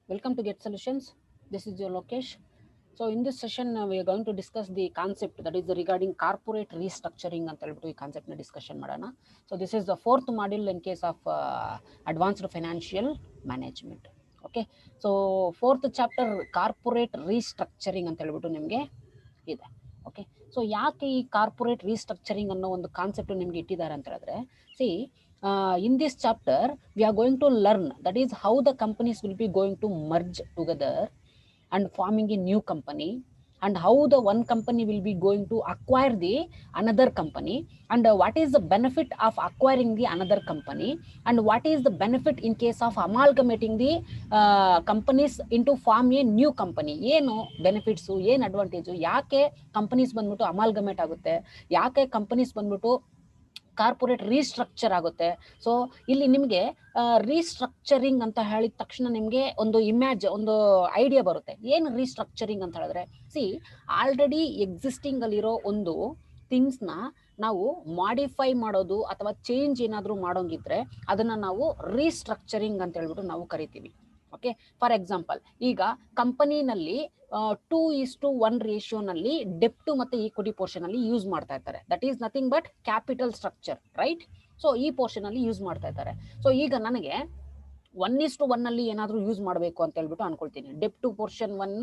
Welcome to Get Solutions. This is your Lokesh. So in this session, we are going to discuss the concept that is regarding corporate restructuring ಅಂತ ಹೇಳ್ಬಿಟ್ಟು ಈ concept ನ discussion ಮಾಡೋಣ. So this is the fourth module in case of advanced financial management. Okay. So fourth chapter corporate restructuring ಅಂತ ಹೇಳ್ಬಿಟ್ಟು ನಿಮಗೆ ಇದೆ. Okay. So ಯಾಕೆ ಈ ಕಾರ್ಪೊರೇಟ್ ರೀಸ್ಟ್ರಕ್ಚರಿಂಗ್ ಅನ್ನೋ ಒಂದು ಕಾನ್ಸೆಪ್ಟ್ ನಿಮ್ಗೆ ಇಟ್ಟಿದ್ದಾರೆ ಅಂತ ಹೇಳಿದ್ರೆ, C in this chapter we are going to learn that is how the companies will be going to merge together and forming a new company, and how the one company will be going to acquire the another company, and what is the benefit of acquiring the another company, and what is the benefit in case of amalgamating the companies into form a new company. ಏನು benefits, ಏನು advantage, ಯಾಕೆ companies ಬಂದ್ಬಿಟ್ಟು amalgamate ಆಗುತ್ತೆ, ಯಾಕೆ companies ಬಂದ್ಬಿಟ್ಟು corporate restructure ಆಗುತ್ತೆ. So ಇಲ್ಲಿ ನಿಮಗೆ ರೀಸ್ಟ್ರಕ್ಚರಿಂಗ್ ಅಂತ ಹೇಳಿದ ತಕ್ಷಣ ನಿಮಗೆ ಒಂದು ಒಂದು ಐಡಿಯಾ ಬರುತ್ತೆ. ಏನು ರೀಸ್ಟ್ರಕ್ಚರಿಂಗ್ ಅಂತ ಹೇಳಿದ್ರೆ, ಸಿ ಆಲ್ರೆಡಿ ಎಕ್ಸಿಸ್ಟಿಂಗ್ ಅಲ್ಲಿರೋ ಒಂದು ಥಿಂಗ್ಸ್ನ ನಾವು ಮಾಡಿಫೈ ಮಾಡೋದು ಅಥವಾ ಚೇಂಜ್ ಏನಾದರೂ ಮಾಡೋಂಗಿದ್ರೆ ಅದನ್ನ ನಾವು ರೀಸ್ಟ್ರಕ್ಚರಿಂಗ್ ಅಂತ ಹೇಳ್ಬಿಟ್ಟು ನಾವು ಕರಿತೀವಿ. ಓಕೆ. ಫಾರ್ ಎಕ್ಸಾಂಪಲ್, ಈಗ ಕಂಪನಿನಲ್ಲಿ 2:1 ರೇಷಿಯೋನಲ್ಲಿ ಡೆಪ್ಟ್ ಮತ್ತೆ ಈಕ್ವಿಟಿ ಪೋರ್ಷನ್ ಅಲ್ಲಿ ಯೂಸ್ ಮಾಡ್ತಾ ಇರ್ತಾರೆ. That is nothing but capital structure, right? So ಈ ಪೋರ್ಷನ್ ಅಲ್ಲಿ ಯೂಸ್ ಮಾಡ್ತಾ ಇದ್ದಾರೆ. ಸೊ ಈಗ ನನಗೆ 1:1 ಅಲ್ಲಿ ಏನಾದರೂ ಯೂಸ್ ಮಾಡಬೇಕು ಅಂತ ಹೇಳ್ಬಿಟ್ಟು ಅನ್ಕೊಳ್ತೀನಿ. ಡೆಪ್ಟ್ portion 1,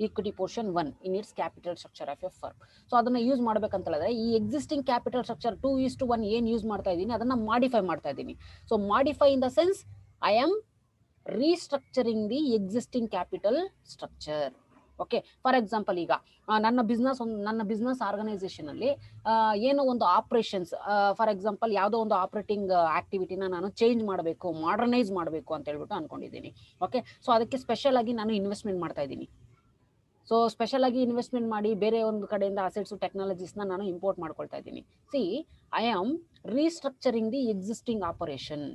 equity portion 1 in its capital structure of a firm. So ಅದನ್ನ ಯೂಸ್ ಮಾಡ್ಬೇಕಂತ ಹೇಳಿದ್ರೆ ಈ ಎಕ್ಸಿಸ್ಟಿಂಗ್ ಕ್ಯಾಪಿಟಲ್ ಸ್ಟ್ರಕ್ಚರ್ 2:1 ಏನ್ ಯೂಸ್ ಮಾಡ್ತಾ ಇದ್ದೀನಿ ಅದನ್ನ ಮಾಡಿಫೈ ಮಾಡ್ತಾ ಇದ್ದೀನಿ. So modify in the sense I am restructuring the existing capital structure. Okay. For example, ಈಗ ನನ್ನ ಬಿಸ್ನೆಸ್ ಆರ್ಗನೈಸೇಷನ್ ಅಲ್ಲಿ ಏನೋ ಒಂದು ಆಪರೇಷನ್ಸ್, ಫಾರ್ ಎಕ್ಸಾಂಪಲ್ ಯಾವುದೋ ಒಂದು ಆಪರೇಟಿಂಗ್ ಆಕ್ಟಿವಿಟಿನ ನಾನು ಚೇಂಜ್ ಮಾಡಬೇಕು, ಮಾಡರ್ನೈಸ್ ಮಾಡಬೇಕು ಅಂತ ಹೇಳ್ಬಿಟ್ಟು ಅನ್ಕೊಂಡಿದ್ದೀನಿ. ಓಕೆ. ಸೊ ಅದಕ್ಕೆ ಸ್ಪೆಷಲ್ ಆಗಿ ನಾನು ಇನ್ವೆಸ್ಟ್ಮೆಂಟ್ ಮಾಡ್ತಾ ಇದ್ದೀನಿ. ಸೊ ಸ್ಪೆಷಲ್ ಆಗಿ ಇನ್ವೆಸ್ಟ್ಮೆಂಟ್ ಮಾಡಿ ಬೇರೆ ಒಂದು ಕಡೆಯಿಂದ ಅಸೆಟ್ಸ್ ಟೆಕ್ನಾಲಜೀಸ್ನ ನಾನು ಇಂಪೋರ್ಟ್ ಮಾಡ್ಕೊಳ್ತಾ ಇದ್ದೀನಿ. See I am restructuring the existing operation.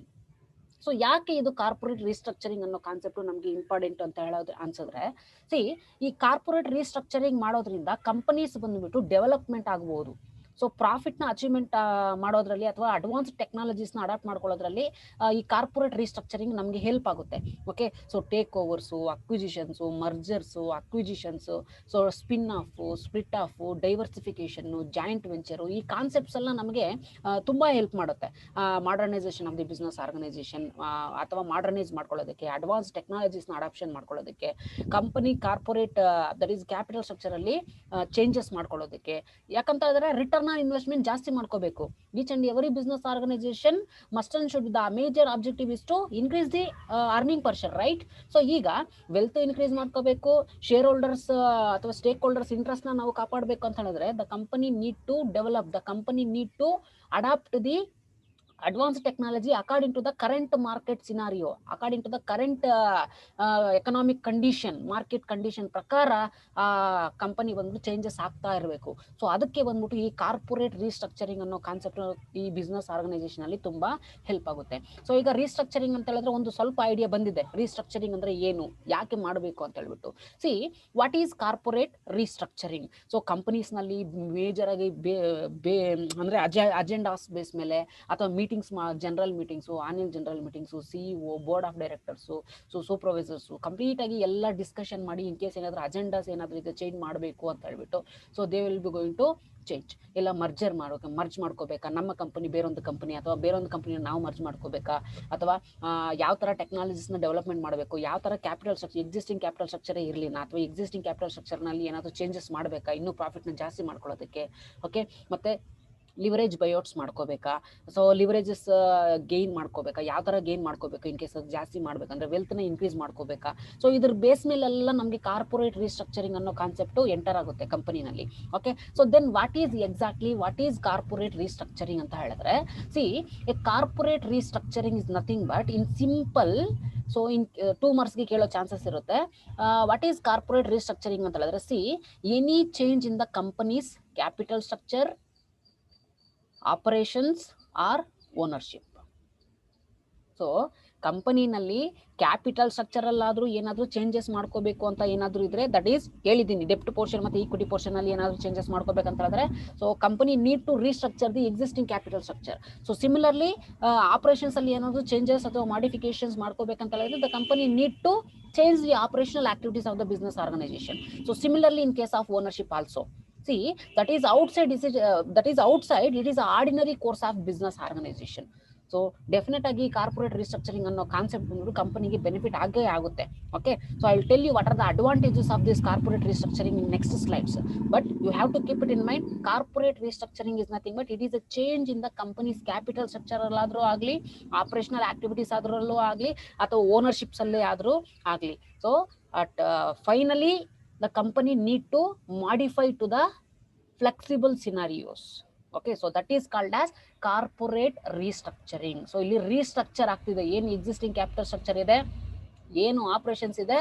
So ಯಾಕೆ ಇದು ಕಾರ್ಪೊರೇಟ್ ರೀಸ್ಟ್ರಕ್ಚರಿಂಗ್ ಅನ್ನೋ ಕಾನ್ಸೆಪ್ಟ್ ನಮಗೆ ಇಂಪಾರ್ಟೆಂಟ್ ಅಂತ ಹೇಳೋದು ಅನ್ಸಿದ್ರೆ, ಸಿ ಈ ಕಾರ್ಪೊರೇಟ್ ರೀಸ್ಟ್ರಕ್ಚರಿಂಗ್ ಮಾಡೋದ್ರಿಂದ ಕಂಪನೀಸ್ ಬಂದ್ಬಿಟ್ಟು ಡೆವಲಪ್ಮೆಂಟ್ ಆಗ್ಬೋದು. ಸೊ ಪ್ರಾಫಿಟ್ನ ಅಚೀವ್ಮೆಂಟ್ ಮಾಡೋದ್ರಲ್ಲಿ ಅಥವಾ ಅಡ್ವಾನ್ಸ್ ಟೆಕ್ನಾಲಜೀಸ್ನ ಅಡಾಪ್ಟ್ ಮಾಡ್ಕೊಳ್ಳೋದ್ರಲ್ಲಿ ಈ ಕಾರ್ಪೊರೇಟ್ ರೀಸ್ಟ್ರಕ್ಚರಿಂಗ್ ನಮಗೆ ಹೆಲ್ಪ್ ಆಗುತ್ತೆ. Okay. So takeovers, acquisitions, mergers, acquisitions, so spin off, split off, diversification, joint venture, ಈ ಕಾನ್ಸೆಪ್ಟ್ಸ್ ಎಲ್ಲ ನಮಗೆ ತುಂಬ ಹೆಲ್ಪ್ ಮಾಡುತ್ತೆ. Modernisation of the business organization ಅಥವಾ ಮಾಡರ್ನೈಸ್ ಮಾಡ್ಕೊಳ್ಳೋದಕ್ಕೆ, ಅಡ್ವಾನ್ಸ್ ಟೆಕ್ನಾಲಜೀಸ್ನ ಅಡಾಪ್ಷನ್ ಮಾಡ್ಕೊಳ್ಳೋದಕ್ಕೆ, company corporate that is capital ಸ್ಟ್ರಕ್ಚರಲ್ಲಿ ಚೇಂಜಸ್ ಮಾಡ್ಕೊಳ್ಳೋದಕ್ಕೆ. ಯಾಕಂತ ಹೇಳಿದ್ರೆ ರಿಟರ್ನ್ ಆನ್ ಇನ್ವೆಸ್ಟ್ಮೆಂಟ್ ಜಾಸ್ತಿ ಮಾಡ್ಕೋಬೇಕು. Each and every business organization must and should the major objective is to increase the earning per share, right? So ಈಗ wealth increase ಮಾಡ್ಕೋಬೇಕು, shareholders ಅಥವಾ stakeholders interest ನಾವು ಕಾಪಾಡಬೇಕು ಅಂತ ಹೇಳಿದ್ರೆ the company need to develop, the company need to adapt the advanced technology according to the current market scenario, according to the current economic condition, market condition ಪ್ರಕಾರ company ಬಂದು changes ಆಗ್ತಾ ಇರಬೇಕು. So ಅದಕ್ಕೆ ಬಂದ್ಬಿಟ್ಟು ಈ ಕಾರ್ಪೊರೇಟ್ ರೀಸ್ಟ್ರಕ್ಚರಿಂಗ್ ಅನ್ನೋ concept ಈ business organization ಅಲ್ಲಿ ತುಂಬಾ ಹೆಲ್ಪ್ ಆಗುತ್ತೆ. ಸೊ ಈಗ ರೀಸ್ಟ್ರಕ್ಚರಿಂಗ್ ಅಂತ ಹೇಳಿದ್ರೆ ಒಂದು ಸ್ವಲ್ಪ ಐಡಿಯಾ ಬಂದಿದೆ, ರೀಸ್ಟ್ರಕ್ಚರಿಂಗ್ ಅಂದ್ರೆ ಏನು, ಯಾಕೆ ಮಾಡಬೇಕು ಅಂತ ಹೇಳ್ಬಿಟ್ಟು. See what is corporate restructuring? So companies ನಲ್ಲಿ ಮೇಜರ್ ಆಗಿ ಅಂದ್ರೆ ಅಜೆಂಡಾಸ್ ಬೇಸ್ ಮೇಲೆ ಅಥವಾ meetings, general meetings, annual general meetings, CEO, board of directors, so supervisors complete ಆಗಿ ಎಲ್ಲ ಡಿಸ್ಕಷನ್ ಮಾಡಿ ಇನ್ ಕೇಸ್ ಏನಾದರೂ ಅಜೆಂಡಾಸ್ ಏನಾದರೂ ಇದೆ ಚೇಂಜ್ ಮಾಡಬೇಕು ಅಂತ ಹೇಳ್ಬಿಟ್ಟು, so they will be going to change. ಎಲ್ಲ ಮರ್ಜ್ ಮಾಡ್ಕೋಬೇಕಾ, ನಮ್ಮ ಕಂಪನಿ ಬೇರೊಂದು ಕಂಪನಿ ಅಥವಾ ಬೇರೊಂದು ಕಂಪನಿನ ನಾವು ಮರ್ಜ್ ಮಾಡ್ಕೋಬೇಕಾ, ಅಥವಾ ಯಾವ ಥರ ಟೆಕ್ನಾಲಜೀಸ್ನ ಡೆವಲಪ್ಮೆಂಟ್ ಮಾಡಬೇಕು, ಯಾವ ಥರ ಕ್ಯಾಪಿಟಲ್ ಸ್ಟ್ರಕ್ಚರ್, ಎಕ್ಸಿಸ್ಟಿಂಗ್ ಕ್ಯಾಪಿಟಲ್ ಸ್ಟ್ರಕ್ಚರೇ ಇರಲಿಲ್ಲ ಅಥವಾ ಎಕ್ಸಿಸ್ಟಿಂಗ್ ಕ್ಯಾಪಿಟಲ್ ಸ್ಟ್ರಕ್ಚರ್ನಲ್ಲಿ ಏನಾದರೂ ಚೇಂಜಸ್ ಮಾಡಬೇಕಾ ಇನ್ನೂ ಪ್ರಾಫಿಟ್ನ ಜಾಸ್ತಿ ಮಾಡ್ಕೊಳ್ಳೋದಕ್ಕೆ. ಓಕೆ. ಮತ್ತೆ ಲಿವರೇಜ್ ಬೈಔಟ್ಸ್ ಮಾಡ್ಕೋಬೇಕಾ, ಸೊ ಲಿವರೇಜಸ್ ಗೇನ್ ಮಾಡ್ಕೋಬೇಕಾ, ಯಾವ ಥರ ಗೇನ್ ಮಾಡ್ಕೋಬೇಕು ಇನ್ ಕೇಸ್ ಅದು ಜಾಸ್ತಿ ಮಾಡ್ಬೇಕಂದ್ರೆ ವೆಲ್ತ್ನ ಇನ್ಕ್ರೀಸ್ ಮಾಡ್ಕೋಬೇಕಾ. ಸೊ ಇದ್ರ ಬೇಸ್ ಮೇಲೆಲ್ಲ ನಮಗೆ ಕಾರ್ಪೊರೇಟ್ ರೀಸ್ಟ್ರಕ್ಚರಿಂಗ್ ಅನ್ನೋ ಕಾನ್ಸೆಪ್ಟು ಎಂಟರ್ ಆಗುತ್ತೆ ಕಂಪನಿನಲ್ಲಿ. Okay. So then what is corporate restructuring ಅಂತ ಹೇಳಿದ್ರೆ, see a corporate restructuring is nothing but in simple. So in 2 ಮಾರ್ಕ್ಸ್ಗೆ ಕೇಳೋ ಚಾನ್ಸಸ್ ಇರುತ್ತೆ. ವಾಟ್ ಈಸ್ ಕಾರ್ಪೊರೇಟ್ ರೀಸ್ಟ್ರಕ್ಚರಿಂಗ್ ಅಂತ ಹೇಳಿದ್ರೆ, see any change in the company's capital structure, operations or ownership. So ಕಂಪನಿನಲ್ಲಿ capital structure ಅಲ್ಲಾದ್ರೂ ಏನಾದರೂ ಚೇಂಜಸ್ ಮಾಡ್ಕೋಬೇಕು ಅಂತ ಏನಾದರೂ ಇದ್ರೆ, ದಟ್ ಈಸ್ ಹೇಳಿದ್ದೀನಿ ಡೆಪ್ಟ್ ಪೋರ್ಷನ್ ಮತ್ತು ಈಕ್ವಿಟಿ ಪೋರ್ಷನ್ ಅಲ್ಲಿ ಏನಾದರೂ ಚೇಂಜಸ್ ಮಾಡ್ಕೋಬೇಕಂತ ಹೇಳಿದ್ರೆ, so company need to restructure the existing capital structure. So similarly operations ಅಲ್ಲಿ ಏನಾದರೂ ಚೇಂಜಸ್ ಅಥವಾ ಮಾಡಿಫಿಕೇಶನ್ಸ್ ಮಾಡ್ಕೋಬೇಕಂತ ಹೇಳಿದ್ರೆ the company need to change the operational activities of the business organization. So similarly in case of ownership also, see, that is outside, it is an ordinary course of business organization. So definite ಆಗಿ corporate restructuring ಅನ್ನೋ concept ಬಂದ್ಬಿಟ್ಟು ಕಂಪನಿಗೆ benefit ಆಗೇ ಆಗುತ್ತೆ. Okay, so I will tell you what are the advantages of this corporate restructuring in next slides. But you have to keep it in mind, corporate restructuring is nothing but it is a change in the company's capital structure ಅಲ್ಲಾದ್ರೂ ಆಗಲಿ, operational activities ಆದ್ರಲ್ಲೂ ಆಗಲಿ, ಅಥವಾ ಓನರ್ಶಿಪ್ಸ್ ಅಲ್ಲೇ ಆದ್ರೂ ಆಗಲಿ. So at finally the company need to modify to the flexible scenarios. Okay, so that is called as corporate restructuring. So ಇಲ್ಲಿ restructure ಆಗ್ತಿದೆ, ಏನು ಎಕ್ಸಿಸ್ಟಿಂಗ್ ಕ್ಯಾಪಿಟಲ್ ಸ್ಟ್ರಕ್ಚರ್ ಇದೆ, ಏನು ಆಪರೇಷನ್ಸ್ ಇದೆ,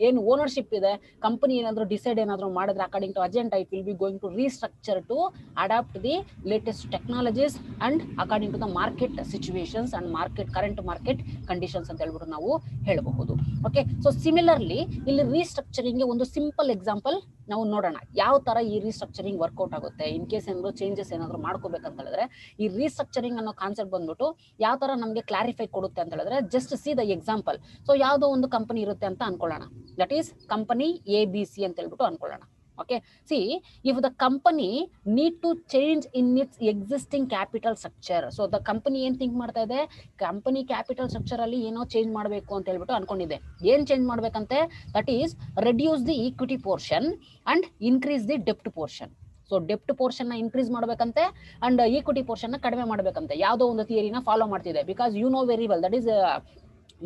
ಏನು ಓನರ್ಶಿಪ್ ಇದೆ, ಕಂಪನಿ ಏನಾದರೂ ಡಿಸೈಡ್ ಏನಾದರೂ ಮಾಡಿದ್ರೆ according to agenda it will be going to restructure to adapt the latest technologies and according to the market situations and current market conditions ಅಂತ ಹೇಳ್ಬಿಟ್ಟು ನಾವು ಹೇಳಬಹುದು. ಓಕೆ, ಸೊ ಸಿಮಿಲರ್ಲಿ ಇಲ್ಲಿ ರೀಸ್ಟ್ರಕ್ಚರಿಂಗ್ಗೆ ಒಂದು ಸಿಂಪಲ್ ಎಕ್ಸಾಂಪಲ್ ನಾವು ನೋಡೋಣ, ಯಾವ ತರ ಈ ರೀಸ್ಟ್ರಕ್ಚರಿಂಗ್ ವರ್ಕೌಟ್ ಆಗುತ್ತೆ. ಇನ್ ಕೇಸ್ ಏನಾದ್ರು ಚೇಂಜಸ್ ಏನಾದ್ರು ಮಾಡ್ಕೋಬೇಕಂತ ಹೇಳಿದ್ರೆ ಈ ರೀಸ್ಟ್ರಕ್ಚರಿಂಗ್ ಅನ್ನೋ ಕಾನ್ಸೆಪ್ಟ್ ಬಂದ್ಬಿಟ್ಟು ಯಾವ ತರ ನಮಗೆ ಕ್ಲಾರಿಫೈ ಕೊಡುತ್ತೆ ಅಂತ ಹೇಳಿದ್ರೆ, just C the example. So ಯಾವುದೋ ಒಂದು ಕಂಪನಿ ಇರುತ್ತೆ ಅಂತ ಅನ್ಕೊಳ್ಳೋಣ, ದಟ್ ಈಸ್ ಕಂಪನಿ ABC ಅಂತ ಹೇಳ್ಬಿಟ್ಟು ಅನ್ಕೊಳ್ಳೋಣ. Okay, see, if the company need to change in its existing capital structure, so the company ಏನ್ ಥಿಂಕ್ ಮಾಡ್ತಾ ಇದೆ, ಕಂಪನಿ ಕ್ಯಾಪಿಟಲ್ ಸ್ಟ್ರಕ್ಚರ್ ಅಲ್ಲಿ ಏನೋ ಚೇಂಜ್ ಮಾಡಬೇಕು ಅಂತ ಹೇಳ್ಬಿಟ್ಟು ಅನ್ಕೊಂಡಿದೆ. ಏನ್ ಚೇಂಜ್ ಮಾಡ್ಬೇಕಂತೆ, that is reduce the equity portion and increase the ಡೆಪ್ಟ್ ಪೋರ್ಷನ್. ಸೊ ಡೆಪ್ಟ್ ಪೋರ್ಷನ್ ನ ಇನ್ಕ್ರೀಸ್ ಮಾಡ್ಬೇಕಂತೆ ಅಂಡ್ ಈಕ್ವಿಟಿ ಪೋರ್ಷನ್ ನ ಕಡಿಮೆ ಮಾಡ್ಬೇಕಂತೆ. ಯಾವುದೋ ಒಂದು ಥಿಯರಿನ ಫಾಲೋ ಮಾಡ್ತಿದೆ, because you know very well that is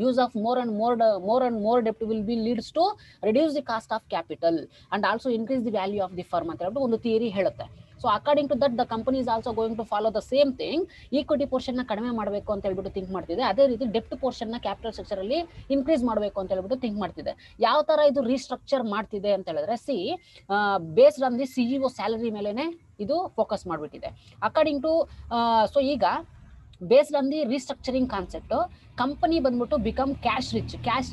use of more and more debt will be leads to reduce the cost of capital and also increase the value of the firm ಅಂತ ಹೇಳ್ಬಿಟ್ಟು ಒಂದು theory ಹೇಳುತ್ತೆ. So according to that the company is also going to follow the same thing. Equity portion ನ ಕಡಿಮೆ ಮಾಡಬೇಕು ಅಂತ ಹೇಳ್ಬಿಟ್ಟು think ಮಾಡ್ತಿದೆ, ಅದೇ ರೀತಿ ಡೆಪ್ಟ್ ಪೋರ್ಷನ್ ನ ಕ್ಯಾಪಿಟಲ್ ಸ್ಟ್ರಕ್ಚರ್ ಅಲ್ಲಿ ಇನ್ಕ್ರೀಸ್ ಮಾಡಬೇಕು ಅಂತ ಹೇಳ್ಬಿಟ್ಟು ಥಿಂಕ್ ಮಾಡ್ತಿದೆ. ಯಾವ ತರ ಇದು ರೀಸ್ಟ್ರಕ್ಚರ್ ಮಾಡ್ತಿದೆ ಅಂತ ಹೇಳಿದ್ರೆ, see based on the CEO salary ಮೇಲೆನೆ ಇದು ಫೋಕಸ್ ಮಾಡ್ಬಿಟ್ಟಿದೆ. ಅಕಾರ್ಡಿಂಗ್ ಟು ಸೊ ಈಗ based on the restructuring concept, company ಬಂದ್ಬಿಟ್ಟು ಬಿಕಮ್ ಕ್ಯಾಶ್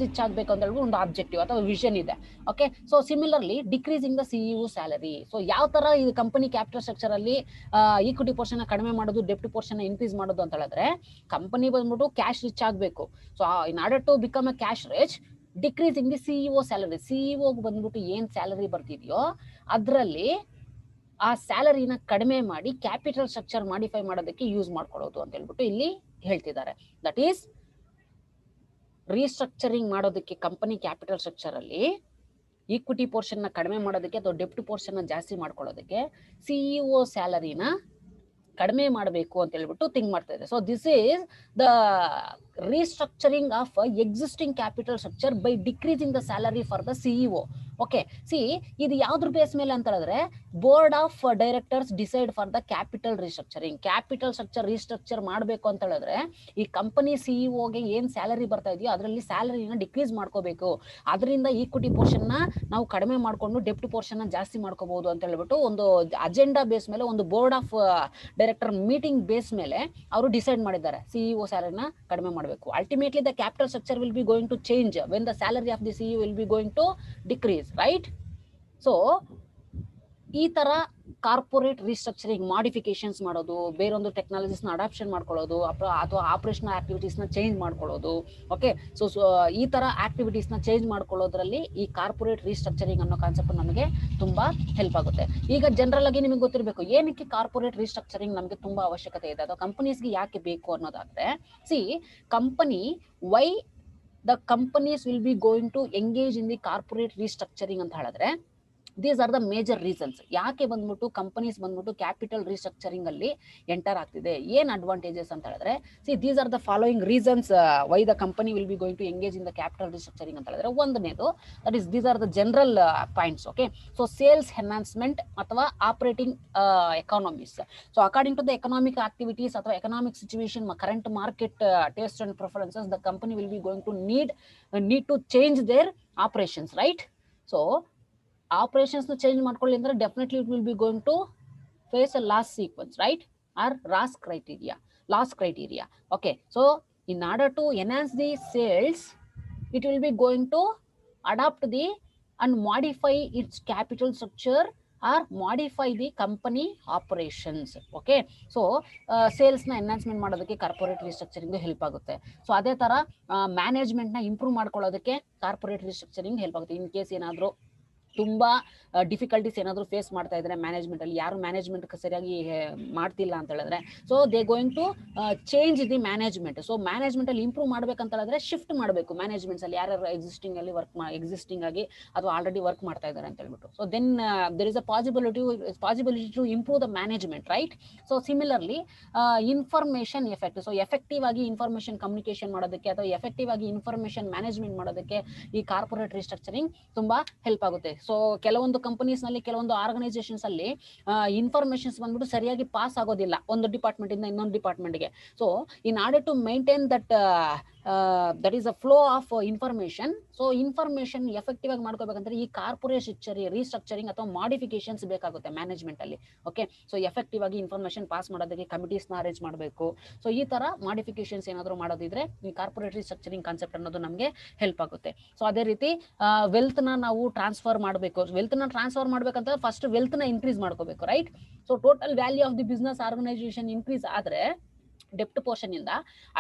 ರಿಚ್ ಆಗಬೇಕು ಅಂತ ಹೇಳ್ಬಿಟ್ಟು ಒಂದು ಆಬ್ಜೆಕ್ಟಿವ್ ಅಥವಾ ವಿಷನ್ ಇದೆ. Okay, so similarly decreasing the CEO salary. So ಯಾವ ತರ ಈ ಕಂಪನಿ ಕ್ಯಾಪಿಟಲ್ ಸ್ಟ್ರಕ್ಚರ್ ಅಲ್ಲಿ ಈಕ್ವಿಟಿ ಪೋರ್ಷನ್ ನ ಕಡಿಮೆ ಮಾಡೋದು, ಡೆಪ್ಟ್ ಪೋರ್ಷನ್ ನ ಇನ್ಕ್ರೀಸ್ ಮಾಡೋದು ಅಂತ ಹೇಳಿದ್ರೆ, ಕಂಪನಿ ಬಂದ್ಬಿಟ್ಟು ಕ್ಯಾಶ್ ರಿಚ್ ಆಗಬೇಕು. So in order to become a cash rich, decreasing the CEO salary. CEO ಬಂದ್ಬಿಟ್ಟು ಏನ್ ಸ್ಯಾಲರಿ ಬರ್ತಿದೆಯೋ ಅದರಲ್ಲಿ ಆ ಸ್ಯಾಲರಿನ ಕಡಿಮೆ ಮಾಡಿ ಕ್ಯಾಪಿಟಲ್ ಸ್ಟ್ರಕ್ಚರ್ ಮಾಡಿಫೈ ಮಾಡೋದಕ್ಕೆ ಯೂಸ್ ಮಾಡ್ಕೊಳ್ಳೋದು ಅಂತ ಹೇಳ್ಬಿಟ್ಟು ಇಲ್ಲಿ ಹೇಳ್ತಿದ್ದಾರೆ. ದಟ್ ಈಸ್ ರೀಸ್ಟ್ರಕ್ಚರಿಂಗ್ ಮಾಡೋದಕ್ಕೆ ಕಂಪನಿ ಕ್ಯಾಪಿಟಲ್ ಸ್ಟ್ರಕ್ಚರ್ ಅಲ್ಲಿ ಈಕ್ವಿಟಿ ಪೋರ್ಷನ್ ನ ಕಡಿಮೆ ಮಾಡೋದಕ್ಕೆ ಅಥವಾ ಡೆಪ್ಟ್ ಪೋರ್ಷನ್ ನ ಜಾಸ್ತಿ ಮಾಡ್ಕೊಳ್ಳೋದಕ್ಕೆ CEO ಸ್ಯಾಲರಿನ ಕಡಿಮೆ ಮಾಡಬೇಕು ಅಂತ ಹೇಳ್ಬಿಟ್ಟು ಥಿಂಕ್ ಮಾಡ್ತಾ ಇದೆ. So this is the restructuring of existing capital structure by decreasing the salary for the CEO. Okay, C ಇದು ಯಾವ್ದ್ರ ಬೇಸ್ ಮೇಲೆ ಅಂತ ಹೇಳಿದ್ರೆ, board of directors decide for the capital restructuring. Capital structure restructure ಮಾಡಬೇಕು ಅಂತ ಹೇಳಿದ್ರೆ ಈ ಕಂಪನಿ CEOಗೆ ಏನ್ ಸ್ಯಾಲರಿ ಬರ್ತಾ ಇದೆಯೋ ಅದರಲ್ಲಿ ಸ್ಯಾಲರಿನ ಡಿಕ್ರೀಸ್ ಮಾಡ್ಕೋಬೇಕು, ಅದರಿಂದ ಈಕ್ವಿಟಿ ಪೋರ್ಷನ್ ನ ನಾವು ಕಡಿಮೆ ಮಾಡ್ಕೊಂಡು ಡೆಪ್ಟ್ ಪೋರ್ಷನ್ ನ ಜಾಸ್ತಿ ಮಾಡ್ಕೋಬಹುದು ಅಂತ ಹೇಳ್ಬಿಟ್ಟು ಒಂದು ಅಜೆಂಡಾ ಬೇಸ್ ಮೇಲೆ, ಒಂದು board of director meeting base ಮೇಲೆ ಅವರು ಡಿಸೈಡ್ ಮಾಡಿದ್ದಾರೆ CEO ಸ್ಯಾಲರಿನ ಕಡಿಮೆ ಮಾಡಬೇಕು. Ultimately the capital structure will be going to change when the salary of the CEO will be going to decrease, right? So ಈ ತರ ಕಾರ್ಪೊರೇಟ್ ರೀಸ್ಟ್ರಕ್ಚರಿಂಗ್ ಮಾಡಿಫಿಕೇಶನ್ಸ್ ಮಾಡೋದು, ಬೇರೊಂದು ಟೆಕ್ನಾಲಜೀಸ್ ನ ಅಡಾಪ್ಷನ್ ಮಾಡ್ಕೊಳ್ಳೋದು, ಅಥವಾ ಆಪರೇಷನಲ್ ಆಕ್ಟಿವಿಟೀಸ್ ನ ಚೇಂಜ್ ಮಾಡ್ಕೊಳ್ಳೋದು. ಓಕೆ, ಸೊ ಈ ತರ ಆಕ್ಟಿವಿಟೀಸ್ ನ ಚೇಂಜ್ ಮಾಡ್ಕೊಳ್ಳೋದ್ರಲ್ಲಿ ಈ ಕಾರ್ಪೊರೇಟ್ ರೀಸ್ಟ್ರಕ್ಚರಿಂಗ್ ಅನ್ನೋ ಕಾನ್ಸೆಪ್ಟ್ ನಮಗೆ ತುಂಬಾ ಹೆಲ್ಪ್ ಆಗುತ್ತೆ. ಈಗ ಜನರಲ್ ಆಗಿ ನಿಮಗೆ ಗೊತ್ತಿರಬೇಕು ಏನಕ್ಕೆ ಕಾರ್ಪೊರೇಟ್ ರೀಸ್ಟ್ರಕ್ಚರಿಂಗ್ ನಮಗೆ ತುಂಬಾ ಅವಶ್ಯಕತೆ ಇದೆ ಅಥವಾ ಕಂಪನೀಸ್ಗೆ ಯಾಕೆ ಬೇಕು ಅನ್ನೋದಾದ್ರೆ, see company why the companies will be going to engage in the corporate restructuring ಅಂತ ಹೇಳಿದ್ರೆ, these are the major reasons. ಯಾಕೆ ಬಂದ್ಬಿಟ್ಟು ಕಂಪನೀಸ್ ಬಂದ್ಬಿಟ್ಟು ಕ್ಯಾಪಿಟಲ್ ರೀಸ್ಟ್ರಕ್ಚರಿಂಗ್ ಅಲ್ಲಿ ಎಂಟರ್ ಆಗ್ತಿದೆ, ಏನ್ ಅಡ್ವಾಂಟೇಜಸ್ ಅಂತ ಹೇಳಿದ್ರೆ, see these are the following reasons why the company will be going to engage in the capital restructuring ಅಂತ ಹೇಳಿದ್ರೆ, ಒಂದನೇದು that is these are the general points. Okay, so sales enhancement ಅಥವಾ operating economies. So according to the economic activities ಅಥವಾ economic situation, current market taste and preferences, the company will be going to need to change their operations, right? So operations ನ change ಮಾಡ್ಕೊಳ್ಳಿ ಅಂದ್ರೆ definitely it will be going to face a loss sequence, right? Or loss criteria. Okay, so in order to enhance the sales, it will be going to adapt the and modify its capital structure or modify the company operations. Okay, so ಸೇಲ್ಸ್ನ enhancement ಮಾಡೋದಕ್ಕೆ corporate restructuring help ಆಗುತ್ತೆ. ಸೊ ಅದೇ ಥರ ಮ್ಯಾನೇಜ್ಮೆಂಟ್ನ improve ಮಾಡ್ಕೊಳ್ಳೋದಕ್ಕೆ corporate restructuring help ಆಗುತ್ತೆ. In case ಏನಾದರೂ ತುಂಬ ಡಿಫಿಕಲ್ಟೀಸ್ ಏನಾದರೂ ಫೇಸ್ ಮಾಡ್ತಾ ಇದ್ದಾರೆ ಮ್ಯಾನೇಜ್ಮೆಂಟಲ್ಲಿ, ಯಾರು ಮ್ಯಾನೇಜ್ಮೆಂಟ್ ಸರಿಯಾಗಿ ಮಾಡ್ತಿಲ್ಲ ಅಂತ ಹೇಳಿದ್ರೆ, so they going to change the management. So ಮ್ಯಾನೇಜ್ಮೆಂಟಲ್ಲಿ ಇಂಪ್ರೂವ್ ಮಾಡ್ಬೇಕಂತ ಹೇಳಿದ್ರೆ ಶಿಫ್ಟ್ ಮಾಡಬೇಕು ಮ್ಯಾನೇಜ್ಮೆಂಟ್ಸಲ್ಲಿ, ಯಾರ್ಯಾರು ಎಕ್ಸಿಸ್ಟಿಂಗ್ ಆಗಿ ಅಥವಾ ಆಲ್ರೆಡಿ ವರ್ಕ್ ಮಾಡ್ತಾ ಇದ್ದಾರೆ ಅಂತ ಹೇಳ್ಬಿಟ್ಟು. So then there is a possibility to improve the management, right. So similarly information effect. So effective ಆಗಿ ಇನ್ಫಾರ್ಮೇಷನ್ ಕಮ್ಯುನಿಕೇಶನ್ ಮಾಡೋದಕ್ಕೆ ಅಥವಾ ಎಫೆಕ್ಟಿವ್ ಆಗಿ ಇನ್ಫಾರ್ಮೇಷನ್ ಮ್ಯಾನೇಜ್ಮೆಂಟ್ ಮಾಡೋದಕ್ಕೆ ಈ ಕಾರ್ಪೊರೇಟ್ ರಿಸ್ಟ್ರಕ್ಚರಿಂಗ್ ತುಂಬಾ ಹೆಲ್ಪ್ ಆಗುತ್ತೆ. ಸೊ ಕೆಲವೊಂದು ಕಂಪನೀಸ್ ನಲ್ಲಿ, ಕೆಲವೊಂದು ಆರ್ಗನೈಸೇಷನ್ಸ್ ಅಲ್ಲಿ ಇನ್ಫಾರ್ಮೇಶನ್ಸ್ ಬಂದ್ಬಿಟ್ಟು ಸರಿಯಾಗಿ ಪಾಸ್ ಆಗೋದಿಲ್ಲ ಒಂದು ಡಿಪಾರ್ಟ್ಮೆಂಟ್ ಇಂದ ಇನ್ನೊಂದು ಡಿಪಾರ್ಟ್ಮೆಂಟ್ಗೆ. So in order to maintain that is a flow of information. So information effective ಆಗಿ ಮಾಡ್ಕೋಬೇಕಂದ್ರೆ ಈ ಕಾರ್ಪೊರೇಟ್ ರೀಸ್ಟ್ರಕ್ಚರಿಂಗ್ ಅಥವಾ ಮಾಡಿಫಿಕೇಶನ್ಸ್ ಬೇಕಾಗುತ್ತೆ ಮ್ಯಾನೇಜ್ಮೆಂಟ್ ಅಲ್ಲಿ. ಓಕೆ, ಸೊ ಎಫೆಕ್ಟಿವ್ ಆಗಿ ಇನ್ಫಾರ್ಮೇಶನ್ ಪಾಸ್ ಮಾಡೋದಕ್ಕೆ ಕಮಿಟೀಸ್ನ ಅರೇಂಜ್ ಮಾಡಬೇಕು. ಸೊ ಈ ತರ ಮಾಡಿಫಿಕೇಶನ್ಸ್ ಏನಾದರೂ ಮಾಡೋದಿದ್ರೆ ಈ ಕಾರ್ಪೊರೇಟ್ ರೀಸ್ಟ್ರಕ್ಚರಿಂಗ್ ಕಾನ್ಸೆಪ್ಟ್ ಅನ್ನೋದು ನಮಗೆ ಹೆಲ್ಪ್ ಆಗುತ್ತೆ. ಸೊ ಅದೇ ರೀತಿ ವೆಲ್ತ್ ನ ನಾವು ಟ್ರಾನ್ಸ್ಫರ್ ಮಾಡಬೇಕು. ವೆಲ್ತ್ ನ ಟ್ರಾನ್ಸ್ಫರ್ ಮಾಡ್ಬೇಕಂತ ಫಸ್ಟ್ ವೆಲ್ತ್ ನ ಇನ್ಕ್ರೀಸ್ ಮಾಡ್ಕೋಬೇಕು, right. So total value of the business organisation increase ಆದ್ರೆ ಡೆಪ್ಟ್ ಪೋರ್ಷನ್ ಇಂದ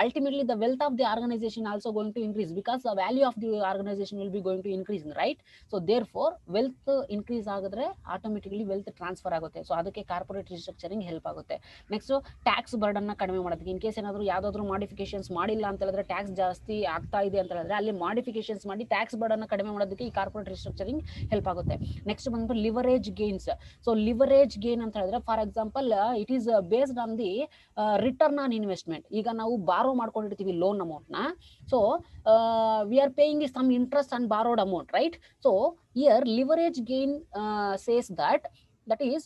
ultimately the wealth of the organization also going to increase, because the value of the organization will be going to increase, right. So therefore wealth increase ಆಗಿದ್ರೆ automatically wealth transfer ಆಗುತ್ತೆ. So ಅದಕ್ಕೆ corporate restructuring help ಆಗುತ್ತೆ. Next tax burden ನ ಕಡಿಮೆ ಮಾಡೋದಕ್ಕೆ, in case ಏನಾದರೂ ಯಾವ್ದಾದ್ರು modifications ಮಾಡಿಲ್ಲ ಅಂತ ಹೇಳಿದ್ರೆ, ಟ್ಯಾಕ್ಸ್ ಜಾಸ್ತಿ ಆಗ್ತಾ ಇದೆ ಅಂತ ಹೇಳಿದ್ರೆ ಅಲ್ಲಿ ಮಾಡಿಫಿಕೇಶನ್ಸ್ ಮಾಡಿ ಟ್ಯಾಕ್ಸ್ ಬರ್ಡನ್ ನ ಕಡಿಮೆ ಮಾಡೋದಕ್ಕೆ ಈ ಕಾರ್ಪೊರೇಟ್ ರಿಸ್ಟ್ರಕ್ಚರಿಂಗ್ ಹೆಲ್ಪ್ ಆಗುತ್ತೆ. ನೆಕ್ಸ್ಟ್ ಬಂದ್ಬಿಟ್ಟು leverage gains. So leverage gain ಅಂತ ಹೇಳಿದ್ರೆ, for example it is based on the return on investment. ಈಗ ನಾವು ಬಾರೋ ಮಾಡ್ಕೊಂಡಿರ್ತೀವಿ ಲೋನ್ ಅಮೌಂಟ್ ನ, so we are paying some interest on borrowed amount, right. So here leverage gain says that is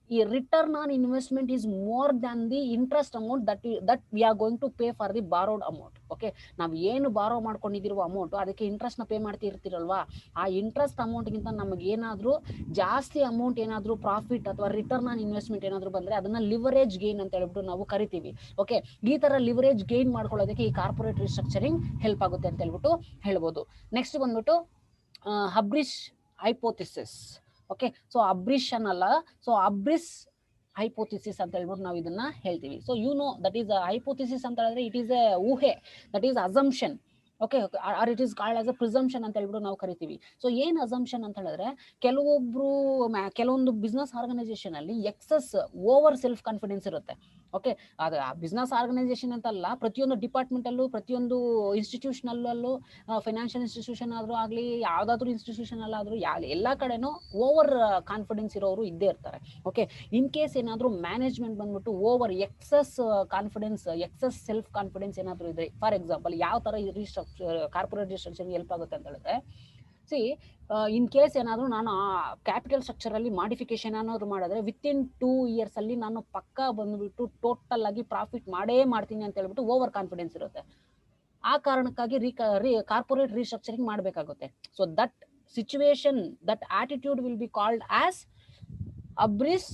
the return on investment is more than the interest amount that we are going to pay for the borrowed amount. Okay, ನಾವು ಏನು ಬಾರೋ ಮಾಡ್ಕೊಂಡಿದಿರುವ amount ಅದಕ್ಕೆ interest ನ pay ಮಾಡ್ತಿರ್ತೀರಲ್ವಾ, ಆ interest amount ಗಿಂತ ನಮಗೆ ಏನಾದ್ರೂ ಜಾಸ್ತಿ ಅಮೌಂಟ್ ಏನಾದ್ರೂ ಪ್ರಾಫಿಟ್ ಅಥವಾ ರಿಟರ್ನ್ ಆನ್ ಇನ್ವೆಸ್ಟ್ಮೆಂಟ್ ಏನಾದ್ರೂ ಬಂದ್ರೆ ಅದನ್ನ ಲಿವರೇಜ್ ಗೇನ್ ಅಂತ ಹೇಳ್ಬಿಟ್ಟು ನಾವು ಕರಿತೀವಿ. ಓಕೆ, ಈ ತರ ಲಿವರೇಜ್ ಗೇನ್ ಮಾಡ್ಕೊಳ್ಳೋದಕ್ಕೆ ಈ ಕಾರ್ಪೊರೇಟ್ ರಿಸ್ಟ್ರಕ್ಚರಿಂಗ್ ಹೆಲ್ಪ್ ಆಗುತ್ತೆ ಅಂತ ಹೇಳ್ಬಿಟ್ಟು ಹೇಳ್ಬೋದು. ನೆಕ್ಸ್ಟ್ ಬಂದ್ಬಿಟ್ಟು ಹಬ್ರಿಶ್ ಹೈಪೋಥಿಸಿಸ್. ಓಕೆ, ಸೊ ಅಬ್ರಿಶ್ ಅನ್ನಲ್ಲ, ಸೊ ಅಬ್ರಿಸ್ ಹೈಪೋಥಿಸಿಸ್ ಅಂತ ಹೇಳ್ಬಿಟ್ಟು ನಾವು ಇದನ್ನ ಹೇಳ್ತೀವಿ. ಸೊ ದಟ್ ಈಸ್ ಹೈಪೋಥಿಸಿಸ್ ಅಂತ ಹೇಳಿದ್ರೆ ಇಟ್ ಈಸ್ ಎ ಊಹೆ, that is assumption. Okay, or it is called as a presumption ಅಂತ ಹೇಳ್ಬಿಟ್ಟು ನಾವು ಕರಿತೀವಿ. ಸೊ ಏನ್ ಅಸಂಪ್ಷನ್ ಅಂತ ಹೇಳಿದ್ರೆ, ಕೆಲವೊಂದು ಬಿಸ್ನೆಸ್ ಆರ್ಗನೈಸೇಷನ್ ಅಲ್ಲಿ ಎಕ್ಸಸ್ ಓವರ್ ಸೆಲ್ಫ್ ಕಾನ್ಫಿಡೆನ್ಸ್ ಇರುತ್ತೆ. ಓಕೆ, ಅದು ಆ ಬಿಸ್ನೆಸ್ ಆರ್ಗನೈಸೇಷನ್ ಅಂತಲ್ಲ, ಪ್ರತಿಯೊಂದು ಡಿಪಾರ್ಟ್ಮೆಂಟ್ ಅಲ್ಲೂ, ಪ್ರತಿಯೊಂದು ಇನ್ಸ್ಟಿಟ್ಯೂಷನ್ ಅಲ್ಲೂ, ಫೈನಾನ್ಷಿಯಲ್ ಇನ್ಸ್ಟಿಟ್ಯೂಷನ್ ಆದ್ರೂ ಆಗ್ಲಿ, ಯಾವ್ದಾದ್ರು ಇನ್ಸ್ಟಿಟ್ಯೂಷನ್ ಅಲ್ಲಾದ್ರೂ ಎಲ್ಲಾ ಕಡೆನೂ ಓವರ್ ಕಾನ್ಫಿಡೆನ್ಸ್ ಇರೋರು ಇದ್ದೇ ಇರ್ತಾರೆ. ಓಕೆ, ಇನ್ ಕೇಸ್ ಏನಾದ್ರು ಮ್ಯಾನೇಜ್ಮೆಂಟ್ ಬಂದ್ಬಿಟ್ಟು over excess confidence, excess self confidence ಏನಾದ್ರು ಇದೆ, ಫಾರ್ ಎಕ್ಸಾಂಪಲ್ ಯಾವ ತರ ಕಾರ್ಪೊರೇಟ್ ರಿಸ್ಟ್ರಕ್ಚರಿಂಗ್ ಹೆಲ್ಪ್ ಆಗುತ್ತೆ ಅಂತ ಹೇಳಿದ್ರೆ, ಇನ್ ಕೇಸ್ ಏನಾದ್ರು ನಾನು ಕ್ಯಾಪಿಟಲ್ ಸ್ಟ್ರಕ್ಚರ್ ಅಲ್ಲಿ ಮಾಡಿಫಿಕೇಶನ್ ಏನಾದ್ರು ಮಾಡಿದ್ರೆ ವಿತಿನ್ 2 years ಅಲ್ಲಿ ನಾನು ಪಕ್ಕಾ ಬಂದ್ಬಿಟ್ಟು ಟೋಟಲ್ ಆಗಿ ಪ್ರಾಫಿಟ್ ಮಾಡೇ ಮಾಡ್ತೀನಿ ಅಂತ ಹೇಳ್ಬಿಟ್ಟು ಓವರ್ ಕಾನ್ಫಿಡೆನ್ಸ್ ಇರುತ್ತೆ. ಆ ಕಾರಣಕ್ಕಾಗಿ ಕಾರ್ಪೊರೇಟ್ ರಿಸ್ಟ್ರಕ್ಚರಿಂಗ್ ಮಾಡಬೇಕಾಗುತ್ತೆ. So that situation, that attitude will be called as hubris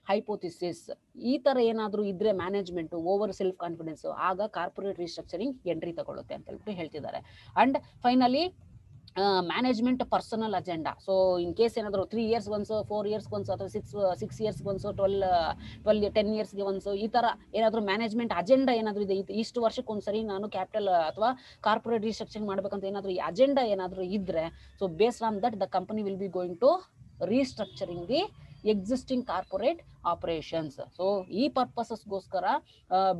hypothesis. ಈ ತರ ಏನಾದ್ರೂ ಇದ್ರೆ ಮ್ಯಾನೇಜ್ಮೆಂಟ್ ಓವರ್ ಸೆಲ್ಫ್ ಕಾನ್ಫಿಡೆನ್ಸ್, ಆಗ ಕಾರ್ಪೊರೇಟ್ ರಿಸ್ಟ್ರಕ್ಚರಿಂಗ್ ಎಂಟ್ರಿ ತಗೊಳುತ್ತೆ ಅಂತ ಹೇಳ್ಬಿಟ್ಟು ಹೇಳ್ತಿದ್ದಾರೆ. And finally management personal agenda. So in case ಏನಾದ್ರು 3 years ಒನ್ಸ್, 4 years ಒನ್ಸ್, ಅಥವಾ 6 years ಒನ್ಸ್, 10 years ಒನ್ಸ್, ಈ ತರ ಏನಾದ್ರು ಮ್ಯಾನೇಜ್ಮೆಂಟ್ ಅಜೆಂಡಾ ಏನಾದ್ರು ಇದೆ, ಇಷ್ಟು ವರ್ಷಕ್ಕೊಂದ್ಸರಿ ನಾನು ಕ್ಯಾಪಿಟಲ್ ಅಥವಾ ಕಾರ್ಪೊರೇಟ್ ರಿಸ್ಟ್ರಕ್ಚರಿಂಗ್ ಮಾಡ್ಬೇಕಂತ ಏನಾದ್ರು ಈ ಅಜೆಂಡಾ ಏನಾದ್ರು ಇದ್ರೆ, so based on that the company will be going to restructuring the existing corporate operations. So ಈ ಪರ್ಪಸಸ್ಗೋಸ್ಕರ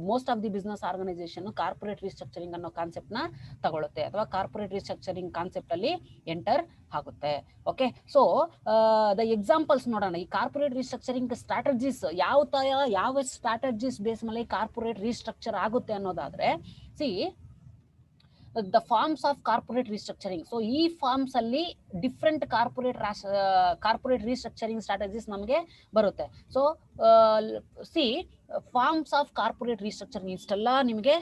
most of the business organization corporate restructuring ಅನ್ನೋ ಕಾನ್ಸೆಪ್ಟ್ ನ ತಗೊಳುತ್ತೆ, ಅಥವಾ ಕಾರ್ಪೊರೇಟ್ ರಿಸ್ಟ್ರಕ್ಚರಿಂಗ್ ಕಾನ್ಸೆಪ್ಟ್ ಅಲ್ಲಿ ಎಂಟರ್ ಆಗುತ್ತೆ. ಓಕೆ, ಸೊ ದ ಎಕ್ಸಾಂಪಲ್ಸ್ ನೋಡೋಣ. ಈ ಕಾರ್ಪೊರೇಟ್ ರಿಸ್ಟ್ರಕ್ಚರಿಂಗ್ ಸ್ಟ್ರಾಟಜೀಸ್ ಯಾವ ಸ್ಟ್ರಾಟಜೀಸ್ ಬೇಸ್ ಮೇಲೆ ಕಾರ್ಪೊರೇಟ್ ರಿಸ್ಟ್ರಕ್ಚರ್ ಆಗುತ್ತೆ ಅನ್ನೋದಾದ್ರೆ, the forms of corporate restructuring. So ಈ ಫಾರ್ಮ್ಸ್ ಅಲ್ಲಿ ಡಿಫ್ರೆಂಟ್ ಕಾರ್ಪೊರೇಟ್ ರಿಸ್ಟ್ರಕ್ಚರಿಂಗ್ ಸ್ಟ್ರಾಟಜೀಸ್ ನಮಗೆ ಬರುತ್ತೆ. ಸೊ ಫಾರ್ಮ್ಸ್ ಆಫ್ ಕಾರ್ಪೊರೇಟ್ ರಿಸ್ಟ್ರಕ್ಚರಿಂಗ್ ಇಷ್ಟೆಲ್ಲ ನಿಮಗೆ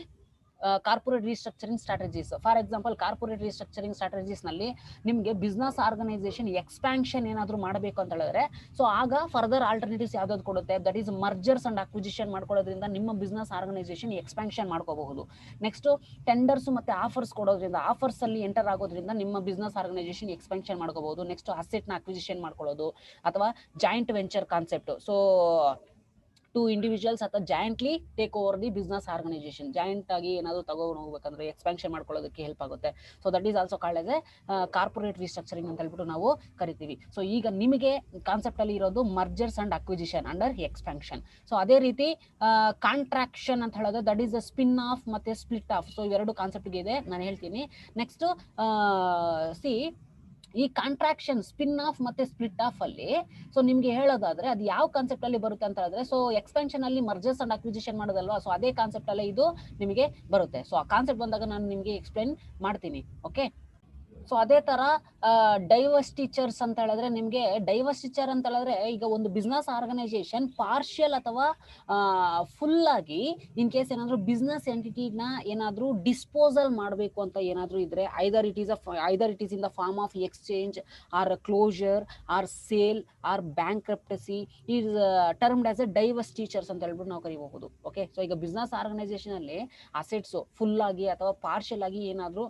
corporate restructuring strategies. For example corporate restructuring strategies ನಲ್ಲಿ ನಿಮಗೆ ಬಿಸ್ನೆಸ್ ಆರ್ಗನೈಸೇಷನ್ ಎಕ್ಸ್ಪ್ಯಾನ್ಷನ್ ಏನಾದರೂ ಮಾಡಬೇಕು ಅಂತ ಹೇಳಿದ್ರೆ ಸೊ ಆಗ ಫರ್ದರ್ ಆಲ್ಟರ್ನೇಟಿವ್ಸ್ ಯಾವ್ದಾದ್ರು ಕೊಡುತ್ತೆ, that is mergers and acquisition ಮಾಡ್ಕೊಳ್ಳೋದ್ರಿಂದ ನಿಮ್ಮ ಬಿಸ್ನೆಸ್ ಆರ್ಗನೈಸೇಷನ್ ಎಕ್ಸ್ಪ್ಯಾನ್ಷನ್ ಮಾಡ್ಕೋಬಹುದು. ನೆಕ್ಸ್ಟ್ ಟೆಂಡರ್ಸ್ ಮತ್ತೆ ಆಫರ್ಸ್ ಕೊಡೋದ್ರಿಂದ, ಆಫರ್ಸ್ ಅಲ್ಲಿ ಎಂಟರ್ ಆಗೋದ್ರಿಂದ ನಿಮ್ಮ ಬಿಸ್ನೆಸ್ ಆರ್ಗನೈಸೇಷನ್ ಎಕ್ಸ್ಪ್ಯಾನ್ಷನ್ ಮಾಡ್ಕೋಬಹುದು. ನೆಕ್ಸ್ಟ್ ಅಸೆಟ್ ನ ಅಕ್ವಿಸಿಷನ್ ಮಾಡ್ಕೊಳ್ಳೋದು ಅಥವಾ joint venture concept. So to individuals ಅಥವಾ jointly take over the business organization, joint ಆಗಿ ಏನಾದ್ರು ತಗೊಂಡು ಹೋಗ್ಬೇಕಂದ್ರೆ ಎಕ್ಸ್ಪ್ಯಾನ್ಷನ್ ಮಾಡ್ಕೊಳ್ಳೋದಕ್ಕೆ ಹೆಲ್ಪ್ ಆಗುತ್ತೆ. So that is also called as a corporate restructuring ಅಂತ ಹೇಳ್ಬಿಟ್ಟು ನಾವು ಕರಿತೀವಿ. ಸೊ ಈಗ ನಿಮಗೆ ಕಾನ್ಸೆಪ್ಟ್ ಅಲ್ಲಿ ಇರೋದು mergers and acquisition under expansion. So ಅದೇ ರೀತಿ ಕಾಂಟ್ರಾಕ್ಷನ್ ಅಂತ ಹೇಳೋದು that is a spin of ಮತ್ತೆ ಸ್ಪ್ಲಿಟ್ ಆಫ್. ಸೊ ಇವೆರಡು ಕಾನ್ಸೆಪ್ಟ್ ಇದೆ, ನಾನು ಹೇಳ್ತೀನಿ. ನೆಕ್ಸ್ಟ್ ಸಿ ಈ ಕಾಂಟ್ರಾಕ್ಷನ್, ಸ್ಪಿನ್ ಆಫ್ ಮತ್ತೆ ಸ್ಪ್ಲಿಟ್ ಆಫ್ ಅಲ್ಲಿ ಸೊ ನಿಮ್ಗೆ ಹೇಳೋದಾದ್ರೆ ಅದು ಯಾವ ಕಾನ್ಸೆಪ್ಟ್ ಅಲ್ಲಿ ಬರುತ್ತೆ ಅಂತ ಹೇಳಿದ್ರೆ ಸೊ ಎಕ್ಸ್ಪೆನ್ಷನ್ ಅಲ್ಲಿ ಮರ್ಜರ್ಸ್ ಅಂಡ್ ಅಕ್ವಿಸಿಷನ್ ಮಾಡೋದಲ್ವಾ, ಸೊ ಅದೇ ಕಾನ್ಸೆಪ್ಟ್ ಅಲ್ಲೇ ಇದು ನಿಮಗೆ ಬರುತ್ತೆ. ಸೊ ಆ ಕಾನ್ಸೆಪ್ಟ್ ಬಂದಾಗ ನಾನು ನಿಮಗೆ ಎಕ್ಸ್ಪ್ಲೈನ್ ಮಾಡ್ತೀನಿ. ಓಕೆ, ಸೊ ಅದೇ ತರ ಡೈವರ್ಸ್ಟಿಚರ್ಸ್ ಅಂತ ಹೇಳಿದ್ರೆ ನಿಮ್ಗೆ ಡೈವರ್ಸ್ಟಿಚರ್ ಅಂತ ಹೇಳಿದ್ರೆ ಈಗ ಒಂದು ಬಿಸ್ನೆಸ್ ಆರ್ಗನೈಸೇಷನ್ ಪಾರ್ಷಿಯಲ್ ಅಥವಾ ಫುಲ್ ಆಗಿ ಇನ್ ಕೇಸ್ ಏನಾದ್ರು ಬಿಸ್ನೆಸ್ ಎಂಟಿಟಿನ ಏನಾದ್ರು ಡಿಸ್ಪೋಸಲ್ ಮಾಡಬೇಕು ಅಂತ ಏನಾದ್ರು ಇದ್ರೆ either it is in the form of exchange or closure or sale or bankruptcy is termed as a divestitures ಅಂತ ಹೇಳ್ಬಿಟ್ಟು ನಾವು ಕರಿಬಹುದು. ಓಕೆ, ಸೊ ಈಗ ಬಿಸ್ನೆಸ್ ಆರ್ಗನೈಸೇಷನ್ ಅಲ್ಲಿ ಅಸೆಟ್ಸ್ ಫುಲ್ ಆಗಿ ಅಥವಾ ಪಾರ್ಷಿಯಲ್ ಆಗಿ ಏನಾದ್ರು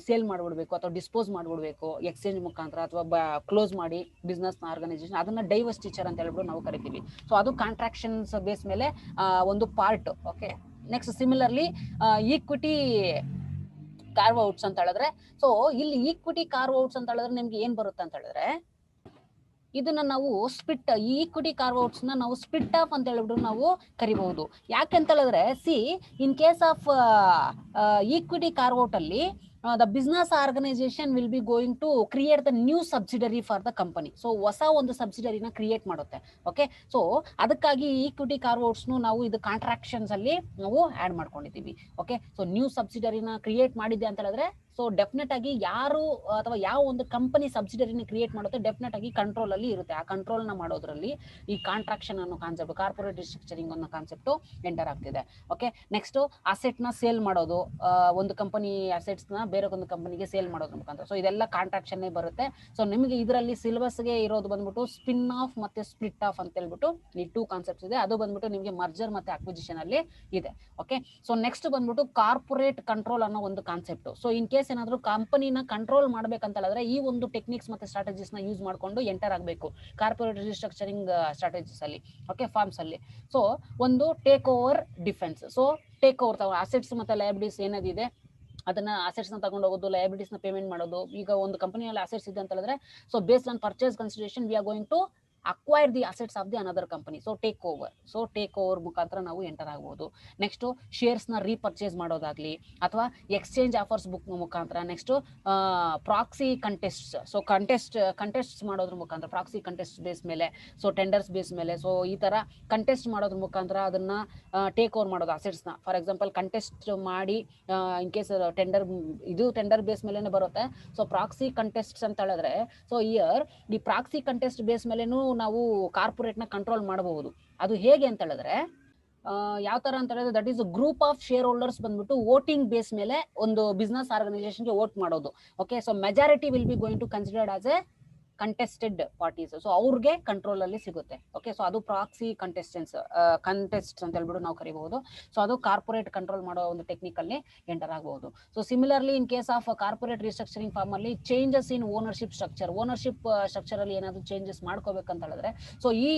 ಸೇಲ್ ಮಾಡ್ಬಿಡ್ಬೇಕು ಅಥವಾ ಡಿಸ್ಪೋಸ್ ಮಾಡ್ಬಿಡ್ಬೇಕು ಎಕ್ಸ್ಚೇಂಜ್ ಮುಖಾಂತರ ಅಥವಾ ಕ್ಲೋಸ್ ಮಾಡಿ ಬಿಸ್ನೆಸ್ ಆರ್ಗನೈಸೇಷನ್, ಅದನ್ನ ಡೈವರ್ಸ್ಟಿಚರ್ ಅಂತ ಹೇಳ್ಬಿಟ್ಟು ನಾವು ಕರಿತೀವಿ. ಸೊ ಅದು ಕಾಂಟ್ರಾಕ್ಷನ್ಸ್ ಬೇಸ್ ಮೇಲೆ ಒಂದು part. Okay, next similarly equity carve outs ಅಂತ ಹೇಳಿದ್ರೆ ಸೊ ಇಲ್ಲಿ ಈಕ್ವಿಟಿ ಕಾರ್ವ್ ಔಟ್ಸ್ ಅಂತ ಹೇಳಿದ್ರೆ ನಿಮ್ಗೆ ಏನ್ ಬರುತ್ತೆ ಅಂತ ಹೇಳಿದ್ರೆ ಇದನ್ನ ನಾವು ಸ್ಪಿಟ್, ಈ ಈಕ್ವಿಟಿ ಕಾರ್ವ್ ಔಟ್ಸ್ ನ ನಾವು ಸ್ಪಿಟ್ ಆಫ್ ಅಂತ ಹೇಳ್ಬಿಟ್ಟು ನಾವು ಕರಿಬಹುದು. ಯಾಕೆಂತ ಹೇಳಿದ್ರೆ see in case of equity carve out ಅಲ್ಲಿ the business organization will be going to create the new subsidiary for the company. So ಹೊಸ ಒಂದು ಸಬ್ಸಿಡರಿನ ಕ್ರಿಯೇಟ್ ಮಾಡುತ್ತೆ. ಓಕೆ, ಸೊ ಅದಕ್ಕಾಗಿ ಈಕ್ವಿಟಿ ಕಾರ್ವ್ ಔಟ್ಸ್ ನಾವು ಇದು ಕಾಂಟ್ರಾಕ್ಷನ್ಸ್ ಅಲ್ಲಿ ನಾವು ಆಡ್ ಮಾಡ್ಕೊಂಡಿದ್ದೀವಿ. ಓಕೆ, ಸೊ ನ್ಯೂ ಸಬ್ಸಿಡರಿನ ಕ್ರಿಯೇಟ್ ಮಾಡಿದೆ ಅಂತ ಹೇಳಿದ್ರೆ ಸೊ ಡೆಫಿನೆಟ್ ಆಗಿ ಯಾರು ಅಥವಾ ಯಾವ ಒಂದು ಕಂಪನಿ ಸಬ್ಸಿಡರಿನ ಕ್ರಿಯೇಟ್ ಮಾಡುತ್ತೆ ಡೆಫಿನೆಟ್ ಆಗಿ ಕಂಟ್ರೋಲ್ ಅಲ್ಲಿ ಇರುತ್ತೆ. ಆ ಕಂಟ್ರೋಲ್ ನ ಮಾಡೋದ್ರಲ್ಲಿ ಈ ಕಾಂಟ್ರಾಕ್ಷನ್ ಅನ್ನೋ ಕಾನ್ಸೆಪ್ಟ್, ಕಾರ್ಪೊರೇಟ್ ರಿಸ್ಟ್ರಕ್ಚರಿಂಗ್ ಅನ್ನೋ ಕಾನ್ಸೆಪ್ಟ್ ಎಂಟರ್ ಆಗ್ತಿದೆ. ಓಕೆ, ನೆಕ್ಸ್ಟ್ ಅಸೆಟ್ ನ ಸೇಲ್ ಮಾಡೋದು, ಒಂದು ಕಂಪನಿ ಅಸೆಟ್ಸ್ ನ ಬೇರೆ ಒಂದು ಕಂಪನಿಗೆ ಸೇಲ್ ಮಾಡೋದ್ರ ಮುಖಾಂತರ. ಸೊ ಇದೆಲ್ಲ ಕಾಂಟ್ರಾಕ್ಷನ್ ಬರುತ್ತೆ. ಸೊ ನಿಮಗೆ ಇದರಲ್ಲಿ ಸಿಲೆಬಸ್ಗೆ ಇರೋದು ಬಂದ್ಬಿಟ್ಟು ಸ್ಪಿನ್ ಆಫ್ ಮತ್ತೆ ಸ್ಪ್ಲಿಟ್ ಆಫ್ ಅಂತ ಹೇಳ್ಬಿಟ್ಟು ಈ ಟೂ ಕಾನ್ಸೆಪ್ಟ್ಸ್ ಇದೆ. ಅದು ಬಂದ್ಬಿಟ್ಟು ನಿಮಗೆ ಮರ್ಜರ್ ಮತ್ತೆ ಅಕ್ವಿಸಿಷನ್ ಅಲ್ಲಿ ಇದೆ. ಓಕೆ, ಸೊ ನೆಕ್ಸ್ಟ್ ಬಂದ್ಬಿಟ್ಟು ಕಾರ್ಪೊರೇಟ್ ಕಂಟ್ರೋಲ್ ಅನ್ನೋ ಒಂದು ಕಾನ್ಸೆಪ್ಟ್. ಸೊ ಇನ್ ಕೇಸ್ ಏನಾದ್ರು ಕಂಪನಿನ ಕಂಟ್ರೋಲ್ ಮಾಡ್ಬೇಕಂತ ಹೇಳಿದ್ರೆ ಈ ಒಂದು ಟೆಕ್ನಿಕ್ಸ್ ಮತ್ತೆ ಸ್ಟ್ರಾಟಜೀಸ್ ನ ಯೂಸ್ ಮಾಡ್ಕೊಂಡು ಎಂಟರ್ ಆಗಬೇಕು ಕಾರ್ಪೊರೇಟ್ ರಿಸ್ಟ್ರಕ್ಚರಿಂಗ್ ಸ್ಟ್ರಾಟಜೀಸ್ ಅಲ್ಲಿ. ಓಕೆ, ಫಾರ್ಮ್ಸ್ ಅಲ್ಲಿ ಸೊ ಒಂದು take over defence. So take over assets ಮತ್ತೆ ಲಯಬಿಲಿಟೀಸ್ ಏನಿದೆ ಅದನ್ನ ಅಸೆಟ್ಸ್ ನ ತಗೊಂಡು ಹೋಗೋದು, ಲಯಬಿಲಿಟೀಸ್ ನ ಪೇಮೆಂಟ್ ಮಾಡೋದು. ಈಗ ಒಂದು ಕಂಪನಿಯಲ್ಲಿ ಅಸೆಟ್ಸ್ ಇದೆ ಅಂತ ಹೇಳಿದ್ರೆ so based on purchase consideration we are going to acquire the assets of the another company. So take over ಮುಖಾಂತರ ನಾವು ಎಂಟರ್ ಆಗಬಹುದು. ನೆಕ್ಸ್ಟ್ ಶೇರ್ಸ್ ನ ರೀಪರ್ಚೇಸ್ ಮಾಡೋದಾಗ್ಲಿ ಅಥವಾ ಎಕ್ಸ್ಚೇಂಜ್ ಆಫರ್ಸ್ ಬುಕ್ ಮುಖಾಂತರ. Next proxy contest. So contest ಮಾಡೋದ್ರ ಮುಖಾಂತರ proxy contest base ಮೇಲೆ, ಸೊ ಟೆಂಡರ್ಸ್ ಬೇಸ್ ಮೇಲೆ, ಸೊ ಈ ತರ ಕಂಟೆಸ್ಟ್ ಮಾಡೋದ್ರ ಮುಖಾಂತರ ಅದನ್ನ ಟೇಕ್ ಓವರ್ ಮಾಡೋದು ಅಸೆಟ್ಸ್ ನ. ಫಾರ್ ಎಕ್ಸಾಂಪಲ್ ಕಂಟೆಸ್ಟ್ ಮಾಡಿ ಇನ್ ಕೇಸ್ ಟೆಂಡರ್ ಬೇಸ್ ಮೇಲೆ ಬರುತ್ತೆ. ಸೊ ಪ್ರಾಕ್ಸಿ ಕಂಟೆಸ್ಟ್ ಅಂತ ಹೇಳಿದ್ರೆ ಸೊ ಇಯರ್ ಈ ಪ್ರಾಕ್ಸಿ ಕಂಟೆಸ್ಟ್ ಬೇಸ್ ಮೇಲೆನೂ ನಾವು ಕಾರ್ಪೊರೇಟ್ ನ ಕಂಟ್ರೋಲ್ ಮಾಡಬಹುದು. ಅದು ಹೇಗೆ ಅಂತ ಹೇಳಿದ್ರೆ ಯಾವ ತರ ಅಂತ ಹೇಳಿದ್ರೆ that is group of shareholders ಬಂದ್ಬಿಟ್ಟು ವೋಟಿಂಗ್ ಬೇಸ್ ಮೇಲೆ ಒಂದು ಬಿಸ್ನೆಸ್ ಆರ್ಗನೈಸೇಷನ್ಗೆ ವೋಟ್ ಮಾಡೋದು. Okay, so majority will be going to considered as a contested parties. So ಅವ್ರಿಗೆ ಕಂಟ್ರೋಲ್ ಅಲ್ಲಿ ಸಿಗುತ್ತೆ. ಓಕೆ, ಸೊ ಅದು ಪ್ರಾಕ್ಸಿ ಕಂಟೆಸ್ಟ್ ಅಂತ ಹೇಳ್ಬಿಟ್ಟು ನಾವು ಕರಿಬಹುದು. ಸೊ ಅದು ಕಾರ್ಪೊರೇಟ್ ಕಂಟ್ರೋಲ್ ಮಾಡೋ ಒಂದು ಟೆಕ್ನಿಕ್ ಅಲ್ಲಿ ಎಂಟರ್ ಆಗಬಹುದು. So similarly in case of corporate restructuring form ಅಲ್ಲಿ ಚೇಂಜಸ್ ಇನ್ ಓನರ್ಶಿಪ್ ಸ್ಟ್ರಕ್ಚರ್ ಅಲ್ಲಿ ಏನಾದ್ರು ಚೇಂಜಸ್ ಮಾಡ್ಕೋಬೇಕಂತ ಹೇಳಿದ್ರೆ ಸೊ ಈ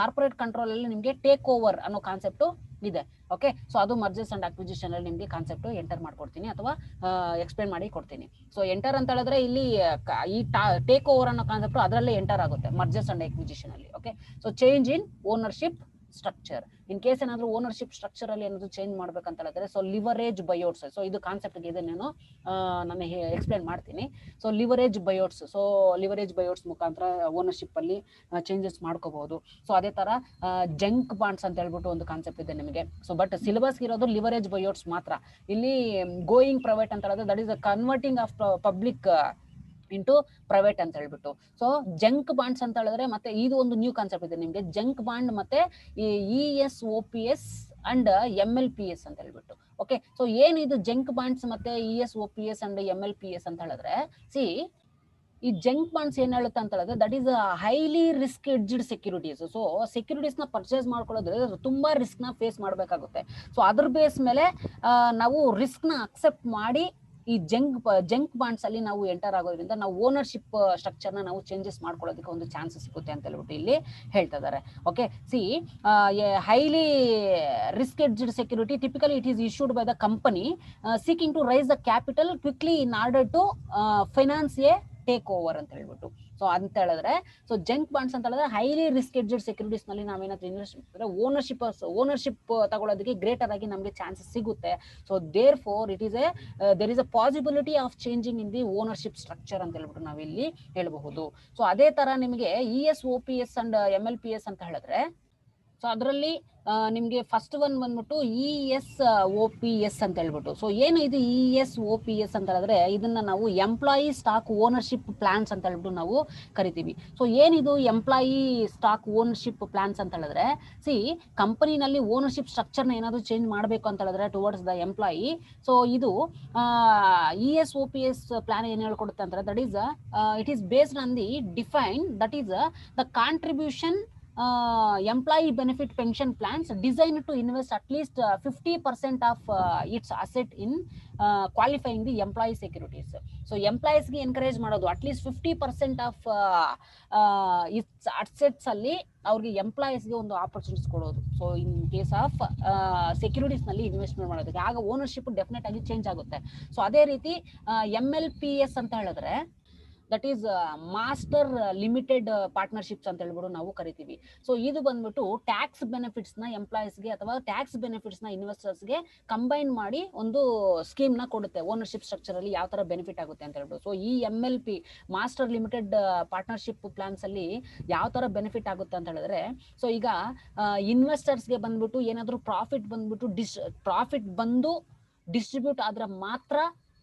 ಕಾರ್ಪೊರೇಟ್ ಕಂಟ್ರೋಲ್ ಅಲ್ಲಿ ನಿಮ್ಗೆ ಟೇಕ್ ಓವರ್ ಅನ್ನೋ ಕಾನ್ಸೆಪ್ಟ್ ಇದೆ. ಓಕೆ, ಸೊ ಅದು ಮರ್ಜರ್ಸ್ ಅಂಡ್ ಅಕ್ವಿಸಿಷನ್ ಅಲ್ಲಿ ನಿಮ್ಗೆ ಕಾನ್ಸೆಪ್ಟ್ ಎಂಟರ್ ಮಾಡ್ಕೊಡ್ತೀನಿ ಅಥವಾ ಎಕ್ಸ್ಪ್ಲೇನ್ ಮಾಡಿ ಕೊಡ್ತೀನಿ. ಸೊ ಎಂಟರ್ ಅಂತ ಹೇಳಿದ್ರೆ ಇಲ್ಲಿ ಈ ಟೇಕ್ ಓವರ್ ಅನ್ನೋ ಕಾನ್ಸೆಪ್ಟ್ ಅದರಲ್ಲೇ ಎಂಟರ್ ಆಗುತ್ತೆ ಮರ್ಜರ್ಸ್ ಅಂಡ್ ಅಕ್ವಿಸಿಷನ್ ಅಲ್ಲಿ. Okay, so change in ownership structure. In case ಏನಾದ್ರು ಓನರ್ಶಿಪ್ ಸ್ಟ್ರಕ್ಚರ್ ಅಲ್ಲಿ ಏನಾದ್ರು ಚೇಂಜ್ ಮಾಡ್ಬೇಕಂತ ಹೇಳಿದ್ರೆ ಸೊ ಲಿವರೇಜ್ ಬೈಔಟ್ಸ್. ಸೊ ಇದು ಕಾನ್ಸೆಪ್ಟ್ ಇದೆ, ನಾನು ಎಕ್ಸ್ಪ್ಲೇನ್ ಮಾಡ್ತೀನಿ. ಸೊ ಲಿವರೇಜ್ ಬೈಔಟ್ಸ್ ಮುಖಾಂತರ ಓನರ್ಶಿಪ್ ಅಲ್ಲಿ ಚೇಂಜಸ್ ಮಾಡ್ಕೋಬಹುದು. ಸೊ ಅದೇ ತರ ಜಂಕ್ ಬಾಂಡ್ಸ್ ಅಂತ ಹೇಳ್ಬಿಟ್ಟು ಒಂದು ಕಾನ್ಸೆಪ್ಟ್ ಇದೆ ನಿಮಗೆ. ಸೊ ಬಟ್ ಸಿಲೆಬಸ್ ಇರೋದು ಲಿವರೇಜ್ ಬೈಔಟ್ಸ್ ಮಾತ್ರ. ಇಲ್ಲಿ ಗೋಯಿಂಗ್ ಪ್ರೈವೇಟ್ ಅಂತ ಹೇಳಿದ್ರೆ that is a converting of public into private ಅಂತ ಹೇಳ್ಬಿಟ್ಟು. ಸೊ ಜಂಕ್ ಬಾಂಡ್ಸ್ ಅಂತ ಹೇಳಿದ್ರೆ ಮತ್ತೆ ಇದು ಒಂದು ನ್ಯೂ ಕಾನ್ಸೆಪ್ಟ್ ಇದೆ ನಿಮ್ಗೆ. ಜಂಕ್ ಬಾಂಡ್ ಮತ್ತೆ ESOPS ಅಂಡ್ MLPS ಅಂತ ಹೇಳ್ಬಿಟ್ಟು. ಓಕೆ, ಸೊ ಏನಿದು ಜಂಕ್ ಬಾಂಡ್ಸ್ ಮತ್ತೆ ESOPS ಅಂಡ್ MLPS ಅಂತ ಹೇಳಿದ್ರೆ, ಸಿ ಈ ಜಂಕ್ ಬಾಂಡ್ಸ್ ಏನ್ ಹೇಳುತ್ತೆ ಅಂತ ಹೇಳಿದ್ರೆ, that is highly risk edged securities. So securities ನ ಪರ್ಚೇಸ್ ಮಾಡ್ಕೊಳ್ಳೋದ್ರೆ ತುಂಬಾ ರಿಸ್ಕ್ ನ ಫೇಸ್ ಮಾಡಬೇಕಾಗುತ್ತೆ. ಸೊ ಅದ್ರ ಬೇಸ್ ಮೇಲೆ ನಾವು ರಿಸ್ಕ್ ನ ಅಕ್ಸೆಪ್ಟ್ ಮಾಡಿ ಈ ಜಂಕ್ ಬಾಂಡ್ಸ್ ಅಲ್ಲಿ ನಾವು ಎಂಟರ್ ಆಗೋದ್ರಿಂದ ನಾವು ಓನರ್ಶಿಪ್ ಸ್ಟ್ರಕ್ಚರ್ ನ ನಾವು ಚೇಂಜಸ್ ಮಾಡ್ಕೊಳ್ಳೋದಕ್ಕೆ ಒಂದು ಚಾನ್ಸಸ್ ಸಿಗುತ್ತೆ ಅಂತ ಹೇಳ್ಬಿಟ್ಟು ಇಲ್ಲಿ ಹೇಳ್ತಾ ಇದ್ದಾರೆ. Okay, see highly risk edged security typically it is issued by the company seeking to raise the capital quickly in order to finance a take over ಅಂತ ಹೇಳ್ಬಿಟ್ಟು. ಸೊ ಅಂತ ಹೇಳಿದ್ರೆ, ಸೊ ಜಂಕ್ ಬಾಂಡ್ಸ್ ಅಂತ ಹೇಳಿದ್ರೆ ಹೈಲಿ ರಿಸ್ಕ್ ಎಡ್ಜೆಡ್ ಸೆಕ್ಯೂರಿಟೀಸ್ ನಲ್ಲಿ ನಾವೇನಾದ್ರೂ invest ಮಾಡಿದ್ರೆ ownership ತಗೊಳ್ಳೋದಕ್ಕೆ ಗ್ರೇಟರ್ ಆಗಿ ನಮಗೆ ಚಾನ್ಸಸ್ ಸಿಗುತ್ತೆ. So therefore it is there is a possibility of changing in the ownership structure ಅಂತ ಹೇಳ್ಬಿಟ್ಟು ನಾವಿಲ್ಲಿ ಹೇಳಬಹುದು. ಸೊ ಅದೇ ತರ ನಿಮಗೆ ESOPS ಅಂಡ್ MLPS ಅಂತ ಹೇಳಿದ್ರೆ, ಸೊ ಅದರಲ್ಲಿ ನಿಮಗೆ ಫಸ್ಟ್ ಒನ್ ಬಂದ್ಬಿಟ್ಟು ESOPS ಅಂತ ಹೇಳ್ಬಿಟ್ಟು. ಸೊ ಏನು ಇದು ESOPS ಅಂತ ಹೇಳಿದ್ರೆ, ಇದನ್ನ ನಾವು ಎಂಪ್ಲಾಯಿ ಸ್ಟಾಕ್ ಓನರ್ಶಿಪ್ ಪ್ಲಾನ್ಸ್ ಅಂತ ಹೇಳ್ಬಿಟ್ಟು ನಾವು ಕರಿತೀವಿ. ಸೊ ಏನಿದು ಎಂಪ್ಲಾಯಿ ಸ್ಟಾಕ್ ಓನರ್ಶಿಪ್ ಪ್ಲಾನ್ಸ್ ಅಂತ ಹೇಳಿದ್ರೆ, ಸಿ ಕಂಪನಿನಲ್ಲಿ ಓನರ್ಶಿಪ್ ಸ್ಟ್ರಕ್ಚರ್ನ ಏನಾದ್ರು ಚೇಂಜ್ ಮಾಡಬೇಕು ಅಂತ ಹೇಳಿದ್ರೆ ಟುವರ್ಡ್ಸ್ ದ ಎಂಪ್ಲಾಯಿ, ಸೊ ಇದು ESOPS ಪ್ಲಾನ್ ಏನ್ ಹೇಳ್ಕೊಡುತ್ತೆ ಅಂದ್ರೆ, that is it is based on the define that is the contribution employee benefit pension plans designed to invest at least 50% of its asset in qualifying the employee securities. So employees ಗೆ encourage ಮಾಡೋದು at least 50% of its assets ಅಲ್ಲಿ ಅವ್ರಿಗೆ employees ಗೆ ಒಂದು opportunities ಕೊಡೋದು. So in case of securities ನಲ್ಲಿ investment ಮಾಡೋದಕ್ಕೆ ಆಗ ಓನರ್ಶಿಪ್ ಡೆಫಿನೆಟ್ ಆಗಿ ಚೇಂಜ್ ಆಗುತ್ತೆ. ಸೊ ಅದೇ ರೀತಿ MLPS ಅಂತ ಹೇಳಿದ್ರೆ, that is master limited partnerships ಅಂತ ಹೇಳ್ಬಿಟ್ಟು ನಾವು ಕರಿತೀವಿ. ಸೊ ಇದು ಬಂದ್ಬಿಟ್ಟು ಟ್ಯಾಕ್ಸ್ ಬೆನಿಫಿಟ್ಸ್ ನ ಎಂಪ್ಲಾಯೀಸ್ಗೆ ಅಥವಾ ಟ್ಯಾಕ್ಸ್ ಬೆನಿಫಿಟ್ಸ್ ನ ಇನ್ವೆಸ್ಟರ್ಸ್ಗೆ ಕಂಬೈನ್ ಮಾಡಿ ಒಂದು ಸ್ಕೀಮ್ ನ ಕೊಡುತ್ತೆ. ಓನರ್ಶಿಪ್ ಸ್ಟ್ರಕ್ಚರ್ ಅಲ್ಲಿ ಯಾವ ತರ ಬೆನಿಫಿಟ್ ಆಗುತ್ತೆ ಅಂತ ಹೇಳ್ಬಿಟ್ಟು. ಸೊ ಈ MLP master limited partnership plans ಅಲ್ಲಿ ಯಾವ ತರ ಬೆನಿಫಿಟ್ ಆಗುತ್ತೆ ಅಂತ ಹೇಳಿದ್ರೆ, ಸೊ ಈಗ ಇನ್ವೆಸ್ಟರ್ಸ್ಗೆ ಬಂದ್ಬಿಟ್ಟು ಏನಾದ್ರು ಪ್ರಾಫಿಟ್ ಬಂದು ಡಿಸ್ಟ್ರಿಬ್ಯೂಟ್ ಆದ್ರೆ ಮಾತ್ರ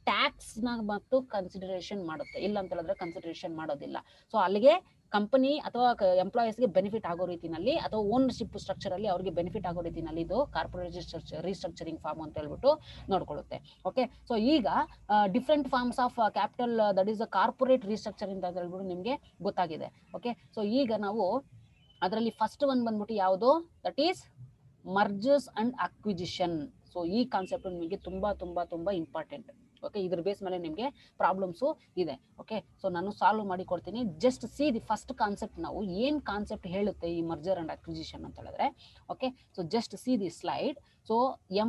ಟ್ಯಾಕ್ಸ್ ನ ಮತ್ತು ಕನ್ಸಿಡರೇಷನ್ ಮಾಡುತ್ತೆ, ಇಲ್ಲ ಅಂತ ಹೇಳಿದ್ರೆ ಕನ್ಸಿಡರೇಷನ್ ಮಾಡೋದಿಲ್ಲ. ಸೊ ಅಲ್ಲಿಗೆ ಕಂಪನಿ ಅಥವಾ ಎಂಪ್ಲಾಯೀಸ್ಗೆ ಬೆನಿಫಿಟ್ ಆಗೋ ರೀತಿನಲ್ಲಿ ಅಥವಾ ಓನರ್ಶಿಪ್ ಸ್ಟ್ರಕ್ಚರ್ ಅಲ್ಲಿ ಅವ್ರಿಗೆ ಬೆನಿಫಿಟ್ ಆಗೋ ರೀತಿನಲ್ಲಿ ಇದು ಕಾರ್ಪೊರೇಟ್ ರೀಸ್ಟ್ರಕ್ಚರಿಂಗ್ ಫಾರ್ಮ್ ಅಂತ ಹೇಳ್ಬಿಟ್ಟು ನೋಡ್ಕೊಳ್ಳುತ್ತೆ. ಓಕೆ, ಸೊ ಈಗ different forms of capital that is a corporate restructuring ಅಂತ ಹೇಳ್ಬಿಟ್ಟು ನಿಮ್ಗೆ ಗೊತ್ತಾಗಿದೆ. ಓಕೆ, ಸೊ ಈಗ ನಾವು ಅದರಲ್ಲಿ ಫಸ್ಟ್ ಒನ್ ಬಂದ್ಬಿಟ್ಟು ಯಾವುದು, that is mergers and acquisition. So ಈ ಕಾನ್ಸೆಪ್ಟ್ ನಿಮಗೆ ತುಂಬಾ ತುಂಬಾ ತುಂಬಾ ಇಂಪಾರ್ಟೆಂಟ್. ಓಕೆ, ಇದ್ರ ಬೇಸ್ ಮೇಲೆ ನಿಮಗೆ ಪ್ರಾಬ್ಲಮ್ಸು ಇದೆ. ಓಕೆ, ಸೊ ನಾನು ಸಾಲ್ವ್ ಮಾಡಿ ಕೊಡ್ತೀನಿ. Just see the first concept, ನಾವು ಏನ್ ಕಾನ್ಸೆಪ್ಟ್ ಹೇಳುತ್ತೆ ಈ ಮರ್ಜರ್ ಅಂಡ್ ಅಕ್ವಿಜಿಷನ್ ಅಂತ ಹೇಳಿದ್ರೆ. Okay, so just see the slide. So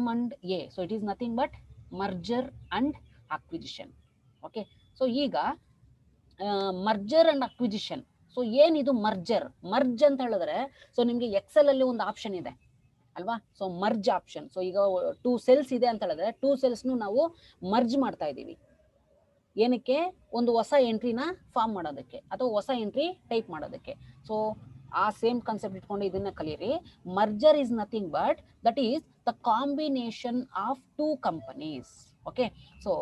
M&A, so it is nothing but merger and acquisition. Okay, so ಈಗ ಮರ್ಜರ್ ಅಂಡ್ ಅಕ್ವಿಜಿಷನ್. ಸೊ ಏನಿದು merge ಅಂತ ಹೇಳಿದ್ರೆ, ಸೊ ನಿಮ್ಗೆ ಎಕ್ಸೆಲ್ ಅಲ್ಲಿ ಒಂದು ಆಪ್ಷನ್ ಇದೆ ಅಲ್ವಾ, ಸೊ ಮರ್ಜ್ ಆಪ್ಷನ್. ಸೊ ಈಗ 2 ಸೆಲ್ಸ್ ಇದೆ ಅಂತ ಹೇಳಿದ್ರೆ 2 ಸೆಲ್ಸ್ನು ನಾವು ಮರ್ಜ್ ಮಾಡ್ತಾ ಇದ್ದೀವಿ. ಏನಕ್ಕೆ, ಒಂದು ಹೊಸ ಎಂಟ್ರಿನ ಫಾರ್ಮ್ ಮಾಡೋದಕ್ಕೆ ಅಥವಾ ಹೊಸ ಎಂಟ್ರಿ ಟೈಪ್ ಮಾಡೋದಕ್ಕೆ. ಸೊ ಆ ಸೇಮ್ ಕಾನ್ಸೆಪ್ಟ್ ಇಟ್ಕೊಂಡು ಇದನ್ನ ಕಲೀರಿ. Merger is nothing but that is the combination of 2 companies. Okay, so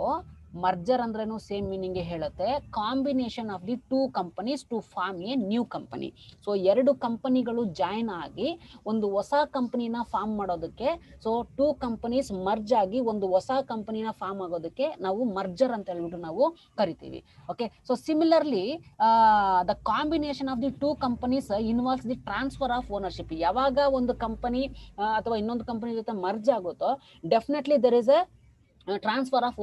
merger ಅಂದ್ರೇನು ಸೇಮ್ ಮೀನಿಂಗ್ ಹೇಳುತ್ತೆ. Combination of the 2 companies to form a new company. So 2 ಕಂಪನಿಗಳು ಜಾಯಿನ್ ಆಗಿ ಒಂದು ಹೊಸ ಕಂಪನಿನ ಫಾರ್ಮ್ ಮಾಡೋದಕ್ಕೆ, ಸೊ 2 ಕಂಪನೀಸ್ ಮರ್ಜ್ ಆಗಿ ಒಂದು ಹೊಸ ಕಂಪನಿನ ಫಾರ್ಮ್ ಆಗೋದಕ್ಕೆ ನಾವು ಮರ್ಜರ್ ಅಂತ ಹೇಳ್ಬಿಟ್ಟು ನಾವು ಕರಿತೀವಿ. Okay, so similarly the combination of the 2 companies involves the transfer of ownership. ಯಾವಾಗ ಒಂದು ಕಂಪನಿ ಅಥವಾ ಇನ್ನೊಂದು ಕಂಪನಿ ಜೊತೆ ಮರ್ಜ್ ಆಗುತ್ತೋ definitely there is a transfer of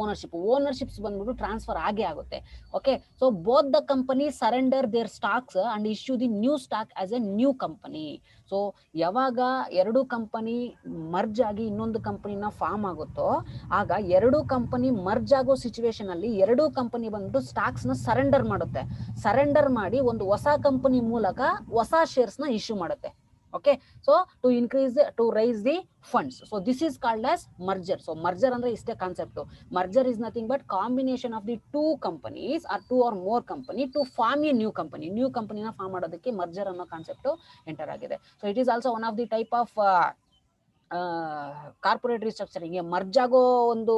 ownerships ಬಂದ್ಬಿಟ್ಟು ಟ್ರಾನ್ಸ್ಫರ್ ಆಗೇ ಆಗುತ್ತೆ. Okay, so both the company surrender their stocks and issue the new stock as a new company. So ಯಾವಾಗ 2 ಕಂಪನಿ ಮರ್ಜ್ ಆಗಿ ಇನ್ನೊಂದು ಕಂಪನಿನ ಫಾರ್ಮ್ ಆಗುತ್ತೋ ಆಗ 2 ಕಂಪನಿ ಮರ್ಜ್ ಆಗೋ ಸಿಚುವೇಶನ್ ಅಲ್ಲಿ 2 ಕಂಪನಿ ಬಂದ್ಬಿಟ್ಟು ಸ್ಟಾಕ್ಸ್ ನ ಸರೆಂಡರ್ ಮಾಡಿ ಒಂದು ಹೊಸ ಕಂಪನಿ ಮೂಲಕ ಹೊಸ ಶೇರ್ಸ್ ನ ಇಶ್ಯೂ ಮಾಡುತ್ತೆ. Okay, so to raise the funds. So this is called as merger. So merger andre iste concept. Merger is nothing but combination of the 2 companies or 2 or more company to form a new company. New company na form ಮಾಡೋದಕ್ಕೆ merger ಅನ್ನೋ concept enter ಆಗಿದೆ. So it is also one of the type of corporate restructuring merge ಆಗೋ ಒಂದು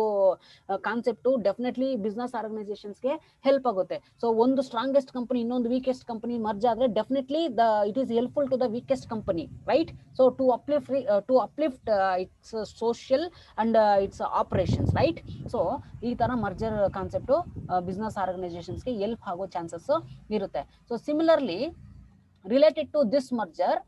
concept definitely business ಆರ್ಗನೈಸೇಷನ್ಸ್ಗೆ help ಆಗುತ್ತೆ. So ಒಂದು strongest company ಇನ್ನೊಂದು weakest company merge ಆದರೆ definitely it is helpful to the weakest company, right? So to uplift its social and its operations, right? So ಈ ತರ merger concept business ಆರ್ಗನೈಸೇಷನ್ಸ್ಗೆ help ಆಗೋ chances ಇರುತ್ತೆ. So similarly related to this merger,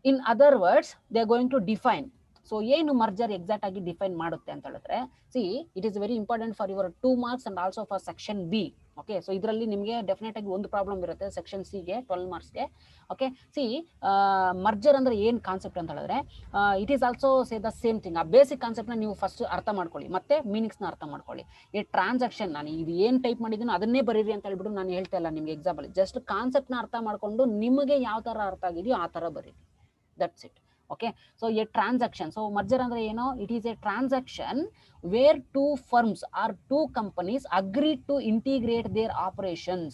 in other words they are going to define. So ಏನು merger exact ಆಗಿ define ಮಾಡುತ್ತೆ ಅಂತ ಹೇಳಿದ್ರೆ, C it is very important for your 2 marks and also for section B. Okay, so ಇದರಲ್ಲಿ ನಿಮಗೆ definite ಆಗಿ ಒಂದು problem ಇರುತ್ತೆ ಸೆಕ್ಷನ್ ಸಿ ಗೆ 12 marksಗೆ. ಓಕೆ, ಸಿ ಮರ್ಜರ್ ಅಂದ್ರೆ ಏನು ಕಾನ್ಸೆಪ್ಟ್ ಅಂತ ಹೇಳಿದ್ರೆ, it is also say the same thing. ಆ ಬೇಸಿಕ್ ಕಾನ್ಸೆಪ್ಟ್ನ ನೀವು ಫಸ್ಟ್ ಅರ್ಥ ಮಾಡ್ಕೊಳ್ಳಿ, ಮತ್ತೆ ಮೀನಿಂಗ್ಸ್ನ ಅರ್ಥ ಮಾಡ್ಕೊಳ್ಳಿ. ಈ ಟ್ರಾನ್ಸಾಕ್ಷನ್ ನಾನು ಇದು ಏನು ಟೈಪ್ ಮಾಡಿದ್ದೀನೋ ಅದನ್ನೇ ಬರೀರಿ ಅಂತ ಹೇಳ್ಬಿಟ್ಟು ನಾನು ಹೇಳ್ತಾ ಇಲ್ಲ ನಿಮ್ಗೆ ಎಕ್ಸಾಂಪಲ್. ಜಸ್ಟ್ ಕಾನ್ಸೆಪ್ಟ್ನ ಅರ್ಥ ಮಾಡ್ಕೊಂಡು ನಿಮಗೆ ಯಾವ ಥರ ಅರ್ಥ ಆಗಿದೆಯೋ ಆ ಥರ ಬರೀರಿ. That's it. Okay, so a transaction, so merger andre eno, it is a transaction where two firms or two companies agree to integrate their operations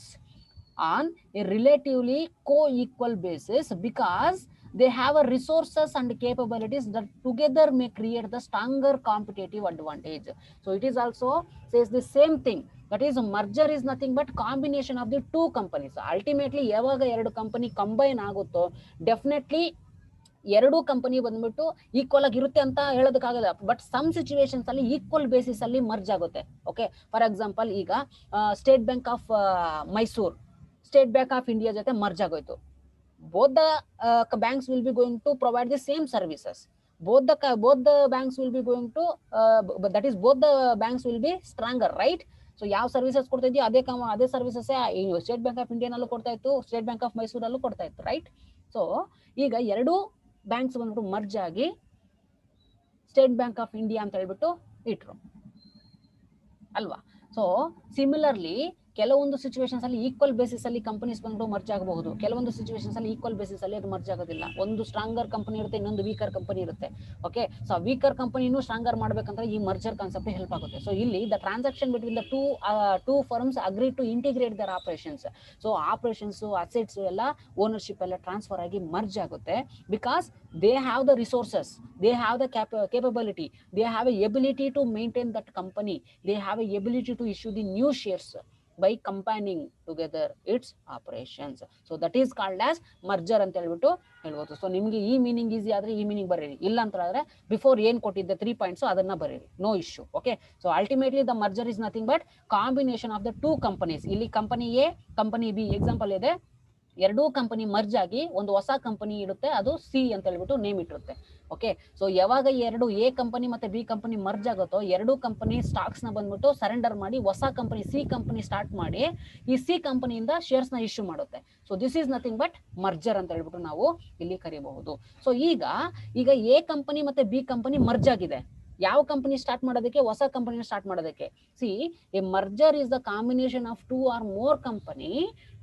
on a relatively co-equal basis because they have a resources and capabilities that together may create the stronger competitive advantage. So it is also says the same thing, that is merger is nothing but combination of the two companies. Ultimately yavaga ಎರಡು company combine ಆಗುತ್ತೋ definitely ಎರಡು company ಬಂದ್ಬಿಟ್ಟು equal ಆಗಿರುತ್ತೆ ಅಂತ ಹೇಳೋದಕ್ಕಾಗಲ್ಲ, but some situations ಅಲ್ಲಿ equal basis ಅಲ್ಲಿ merge ಆಗುತ್ತೆ. ಓಕೆ, ಫಾರ್ ಎಕ್ಸಾಂಪಲ್ ಈಗ State Bank of Mysore State Bank of India ಜೊತೆ ಮರ್ಜ್ ಆಗೋಯ್ತು. Both the banks will be going to provide the same services. both the banks will be going to that is both the banks will be stronger, right? So ಯಾವ services ಕೊಡ್ತಾ ಇದೆಯೋ ಅದೇ services state Bank of ಇಂಡಿಯಾನಲ್ಲೂ ಕೊಡ್ತಾ ಇತ್ತು, state Bank of ಮೈಸೂರಲ್ಲೂ ಕೊಡ್ತಾ ಇತ್ತು, right? So ಈಗ ಎರಡು ಬ್ಯಾಂಕ್ಸ್ ಬಂದ್ಬಿಟ್ಟು ಮರ್ಜ್ ಆಗಿ ಸ್ಟೇಟ್ ಬ್ಯಾಂಕ್ ಆಫ್ ಇಂಡಿಯಾ ಅಂತ ಹೇಳ್ಬಿಟ್ಟು ಇಟ್ರು ಅಲ್ವಾ? ಸೊ ಸಿಮಿಲರ್ಲಿ ಕೆಲವೊಂದು ಸಿಚುವೇಶನ್ಸ್ ಅಲ್ಲಿ ಈಕ್ವಲ್ ಬೇಸಿಸ್ ಅಲ್ಲಿ ಕಂಪನೀಸ್ ಬಂದ್ಬಿಟ್ಟು ಮರ್ಜ್ ಆಗಬಹುದು, ಕೆಲವೊಂದು ಸಿಚುವೇಶನ್ಸ್ ಅಲ್ಲಿ ಈಕ್ವಲ್ ಬೇಸಿಸ್ ಅಲ್ಲಿ ಅದು ಮರ್ಜ್ ಆಗೋದಿಲ್ಲ. ಒಂದು ಸ್ಟ್ರಾಂಗರ್ ಕಂಪನಿ ಇರುತ್ತೆ, ಇನ್ನೊಂದು ವೀಕರ್ ಕಂಪನಿ ಇರುತ್ತೆ. ಓಕೆ, ಸೊ ವೀಕರ್ ಕಂಪನಿನೂ ಸ್ಟ್ರಾಂಗರ್ ಮಾಡ್ಬೇಕಂದ್ರೆ ಈ ಮರ್ಜರ್ ಕಾನ್ಸೆಪ್ಟ್ ಹೆಲ್ಪ್ ಆಗುತ್ತೆ. ಸೊ ಇಲ್ಲಿ the transaction between the two firms agree to integrate their operations. So operations assets ಎಲ್ಲ ಓನರ್ಶಿಪ್ ಎಲ್ಲ ಟ್ರಾನ್ಸ್ಫರ್ ಆಗಿ ಮರ್ಜ್ ಆಗುತ್ತೆ because they have the resources, they have the capability, they have a ability to maintain that company, they have a ability to issue the new shares by combining together its operations. So that is called as merger ಅಂತ ಹೇಳ್ಬಿಟ್ಟು ಹೇಳ್ಬೋದು. So ನಿಮ್ಗೆ ಈ meaning easy ಆದ್ರೆ ಈ meaning ಬರೀರಿ, ಇಲ್ಲ ಅಂತ ಹೇಳಿದ್ರೆ ಬಿಫೋರ್ ಏನ್ ಕೊಟ್ಟಿದ್ದೆ 3 points ಅದನ್ನ ಬರೀರಿ, no issue. Okay, so ultimately the merger is nothing but combination of the two companies. ಇಲ್ಲಿ company A company B example ಇದೆ, ಎರಡೂ ಕಂಪನಿ ಮರ್ಜ್ ಆಗಿ ಒಂದು ಹೊಸ ಕಂಪನಿ ಇರುತ್ತೆ, ಅದು ಸಿ ಅಂತ ಹೇಳ್ಬಿಟ್ಟು ನೇಮ್ ಇಟ್ಟಿರುತ್ತೆ. ಓಕೆ, ಸೊ ಯಾವಾಗ ಎರಡು ಎ ಕಂಪನಿ ಮತ್ತೆ ಬಿ ಕಂಪನಿ ಮರ್ಜ್ ಆಗುತ್ತೋ ಎರಡೂ ಕಂಪನಿ ಸ್ಟಾಕ್ಸ್ ನ ಬಂದ್ಬಿಟ್ಟು ಸರೆಂಡರ್ ಮಾಡಿ ಹೊಸ ಕಂಪನಿ ಸಿ ಕಂಪನಿ ಸ್ಟಾರ್ಟ್ ಮಾಡಿ ಈ ಸಿ ಕಂಪನಿಯಿಂದ ಶೇರ್ಸ್ ನ ಇಶ್ಯೂ ಮಾಡುತ್ತೆ. So this is nothing but merger ಅಂತ ಹೇಳ್ಬಿಟ್ಟು ನಾವು ಇಲ್ಲಿ ಕರೀಬಹುದು. ಸೊ ಈಗ ಎ ಕಂಪನಿ ಮತ್ತೆ ಬಿ ಕಂಪನಿ ಮರ್ಜ್ ಆಗಿದೆ, ಯಾವ ಕಂಪನಿ ಸ್ಟಾರ್ಟ್ ಮಾಡೋದಕ್ಕೆ, ಹೊಸ ಕಂಪನಿ ಸ್ಟಾರ್ಟ್ ಮಾಡೋದಕ್ಕೆ. See a merger is the combination of 2 or more company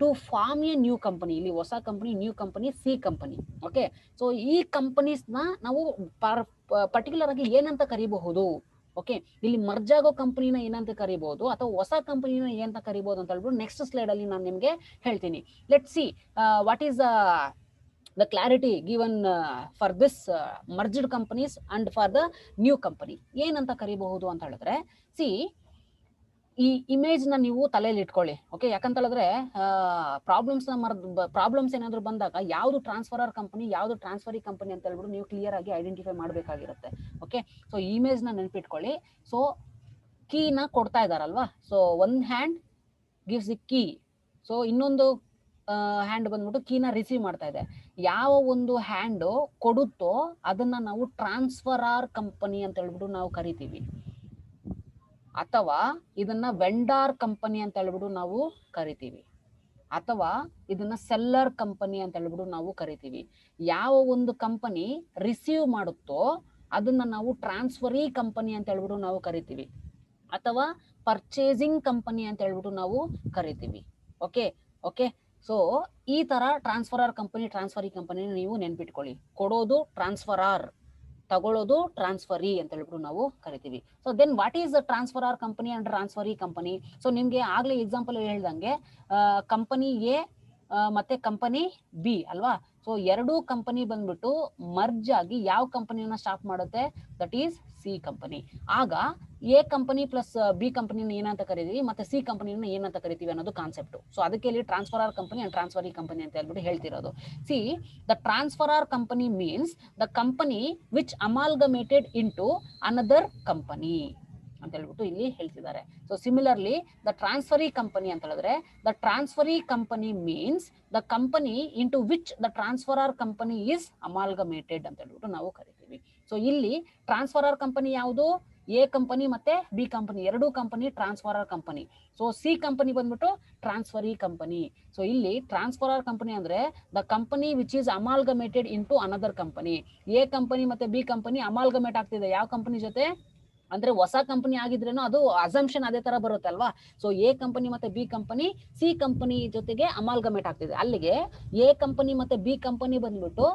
to form a new company. ಇಲ್ಲಿ ಹೊಸ ಕಂಪನಿ, new company, C company. Okay, so ಈ ಕಂಪನೀಸ್ ನ ನಾವು ಪರ್ಟಿಕ್ಯುಲರ್ ಆಗಿ ಏನಂತ ಕರಿಬಹುದು? ಓಕೆ, ಇಲ್ಲಿ ಮರ್ಜ್ ಆಗೋ ಕಂಪನಿನ ಏನಂತ ಕರಿಬಹುದು ಅಥವಾ ಹೊಸ ಕಂಪನಿನ ಏನಂತ ಕರಿಬಹುದು ಅಂತ ಹೇಳ್ಬಿಟ್ಟು ನೆಕ್ಸ್ಟ್ ಸ್ಲೈಡ್ ಅಲ್ಲಿ ನಾನು ನಿಮ್ಗೆ ಹೇಳ್ತೀನಿ. Let see what is the clarity given for this merged companies and for the new company. ಏನಂತ ಕರಿಬಹುದು ಅಂತ ಹೇಳಿದ್ರೆ, ಸಿ ಈ ಇಮೇಜ್ ನ ನೀವು ತಲೆಯಲ್ಲಿ ಇಟ್ಕೊಳ್ಳಿ. ಓಕೆ, ಯಾಕಂತ ಹೇಳಿದ್ರೆ ಪ್ರಾಬ್ಲಮ್ಸ್ ಏನಾದ್ರು ಬಂದಾಗ ಯಾವ್ದು ಟ್ರಾನ್ಸ್ಫರರ್ ಕಂಪನಿ ಯಾವ್ದು ಟ್ರಾನ್ಸ್ಫರಿ ಕಂಪನಿ ಅಂತ ಹೇಳ್ಬಿಟ್ಟು ನೀವು ಕ್ಲಿಯರ್ ಆಗಿ ಐಡೆಂಟಿಫೈ ಮಾಡಬೇಕಾಗಿರುತ್ತೆ. ಓಕೆ, ಸೊ ಇಮೇಜ್ ನ ನೆನಪಿಟ್ಕೊಳ್ಳಿ. ಸೊ ಕೀನ ಕೊಡ್ತಾ ಇದಾರಲ್ವಾ, ಸೊ ಒಂದ್ hand gives the key, so ಇನ್ನೊಂದು ಹ್ಯಾಂಡ್ ಬಂದ್ಬಿಟ್ಟು ಕೀನ ರಿಸೀವ್ ಮಾಡ್ತಾ ಇದೆ. ಯಾವ ಒಂದು ಹ್ಯಾಂಡ್ ಕೊಡುತ್ತೋ ಅದನ್ನ ನಾವು ಟ್ರಾನ್ಸ್ಫರರ್ ಕಂಪನಿ ಅಂತ ಹೇಳ್ಬಿಟ್ಟು ನಾವು ಕರಿತೀವಿ, ಅಥವಾ ಇದನ್ನ ವೆಂಡರ್ ಕಂಪನಿ ಅಂತ ಹೇಳ್ಬಿಟ್ಟು ನಾವು ಕರಿತೀವಿ, ಅಥವಾ ಇದನ್ನ ಸೆಲ್ಲರ್ ಕಂಪನಿ ಅಂತ ಹೇಳ್ಬಿಟ್ಟು ನಾವು ಕರಿತೀವಿ. ಯಾವ ಒಂದು ಕಂಪನಿ ರಿಸೀವ್ ಮಾಡುತ್ತೋ ಅದನ್ನ ನಾವು ಟ್ರಾನ್ಸ್ಫರಿ ಕಂಪನಿ ಅಂತ ಹೇಳ್ಬಿಟ್ಟು ನಾವು ಕರಿತೀವಿ, ಅಥವಾ ಪರ್ಚೇಸಿಂಗ್ ಕಂಪನಿ ಅಂತ ಹೇಳ್ಬಿಟ್ಟು ನಾವು ಕರಿತೀವಿ. ಓಕೆ ಓಕೆ, ಸೊ ಈ ತರ ಟ್ರಾನ್ಸ್ಫರರ್ ಕಂಪನಿ ಟ್ರಾನ್ಸ್ಫರಿ ಕಂಪನಿ ನೀವು ನೆನ್ಪಿಟ್ಕೊಳ್ಳಿ. ಕೊಡೋದು ಟ್ರಾನ್ಸ್ಫರರ್, ತಗೊಳ್ಳೋದು ಟ್ರಾನ್ಸ್ಫರಿ ಅಂತ ಹೇಳ್ಬಿಟ್ಟು ನಾವು ಕರಿತೀವಿ. So then what is the transferor company and transferee company? So ನಿಮ್ಗೆ ಆಗ್ಲೇ ಎಕ್ಸಾಂಪಲ್ ಹೇಳ್ದಂಗೆ ಕಂಪನಿ ಎ ಮತ್ತೆ ಕಂಪನಿ ಬಿ ಅಲ್ವಾ. ಸೊ ಸೊ ಎರಡೂ ಕಂಪನಿ ಬಂದ್ಬಿಟ್ಟು ಮರ್ಜ್ ಆಗಿ ಯಾವ ಕಂಪನಿಯನ್ನ ಸ್ಟಾಪ್ ಮಾಡುತ್ತೆ, ದಟ್ ಈಸ್ ಸಿ ಕಂಪನಿ. ಆಗ ಎ ಕಂಪನಿ ಪ್ಲಸ್ ಬಿ ಕಂಪನಿನ ಏನಂತ ಕರಿತೀವಿ, ಮತ್ತೆ ಸಿ ಕಂಪನಿನ ಏನಂತ ಕರಿತೀವಿ ಅನ್ನೋದು ಕಾನ್ಸೆಪ್ಟ್. ಸೊ ಅದಕ್ಕೆ ಇಲ್ಲಿ transferor company and transferee company ಅಂತ ಹೇಳ್ಬಿಟ್ಟು ಹೇಳ್ತಿರೋದು. C the transferor company means the company which amalgamated into another company ಅಂತ ಹೇಳ್ಬಿಟ್ಟು ಇಲ್ಲಿ ಹೇಳ್ತಿದ್ದಾರೆ. So similarly the transferee company ಅಂತ ಹೇಳಿದ್ರೆ the transferee company means the company into which the transferor company is amalgamated ಅಂತ ಹೇಳ್ಬಿಟ್ಟು ನಾವು ಕರಿತೀವಿ. ಸೊ ಇಲ್ಲಿ ಟ್ರಾನ್ಸ್ಫರರ್ ಕಂಪನಿ ಯಾವುದು, ಎ ಕಂಪನಿ ಮತ್ತೆ ಬಿ ಕಂಪನಿ ಎರಡೂ company transferor company. So C company ಬಂದ್ಬಿಟ್ಟು ಟ್ರಾನ್ಸ್ಫರಿ ಕಂಪನಿ. ಸೊ ಇಲ್ಲಿ ಟ್ರಾನ್ಸ್ಫರರ್ ಕಂಪನಿ ಅಂದ್ರೆ the company which is amalgamated into another company. A company ಮತ್ತೆ ಬಿ ಕಂಪನಿ ಅಮಾಲ್ಗಮೇಟ್ ಆಗ್ತಿದೆ ಯಾವ ಕಂಪನಿ ಜೊತೆ ಅಂದ್ರೆ ಹೊಸ ಕಂಪನಿ ಆಗಿದ್ರೇನು ಅದು ಅಸಂಪ್ಷನ್ ಅದೇ ತರ ಬರುತ್ತೆ ಅಲ್ವಾ. ಸೊ ಎ ಕಂಪನಿ ಮತ್ತೆ ಬಿ ಕಂಪನಿ ಸಿ ಕಂಪನಿ ಜೊತೆಗೆ ಅಮಾಲ್ಗಮೇಟ್ ಆಗ್ತಿದೆ. ಅಲ್ಲಿಗೆ ಎ ಕಂಪನಿ ಮತ್ತೆ ಬಿ ಕಂಪನಿ ಬಂದ್ಬಿಟ್ಟು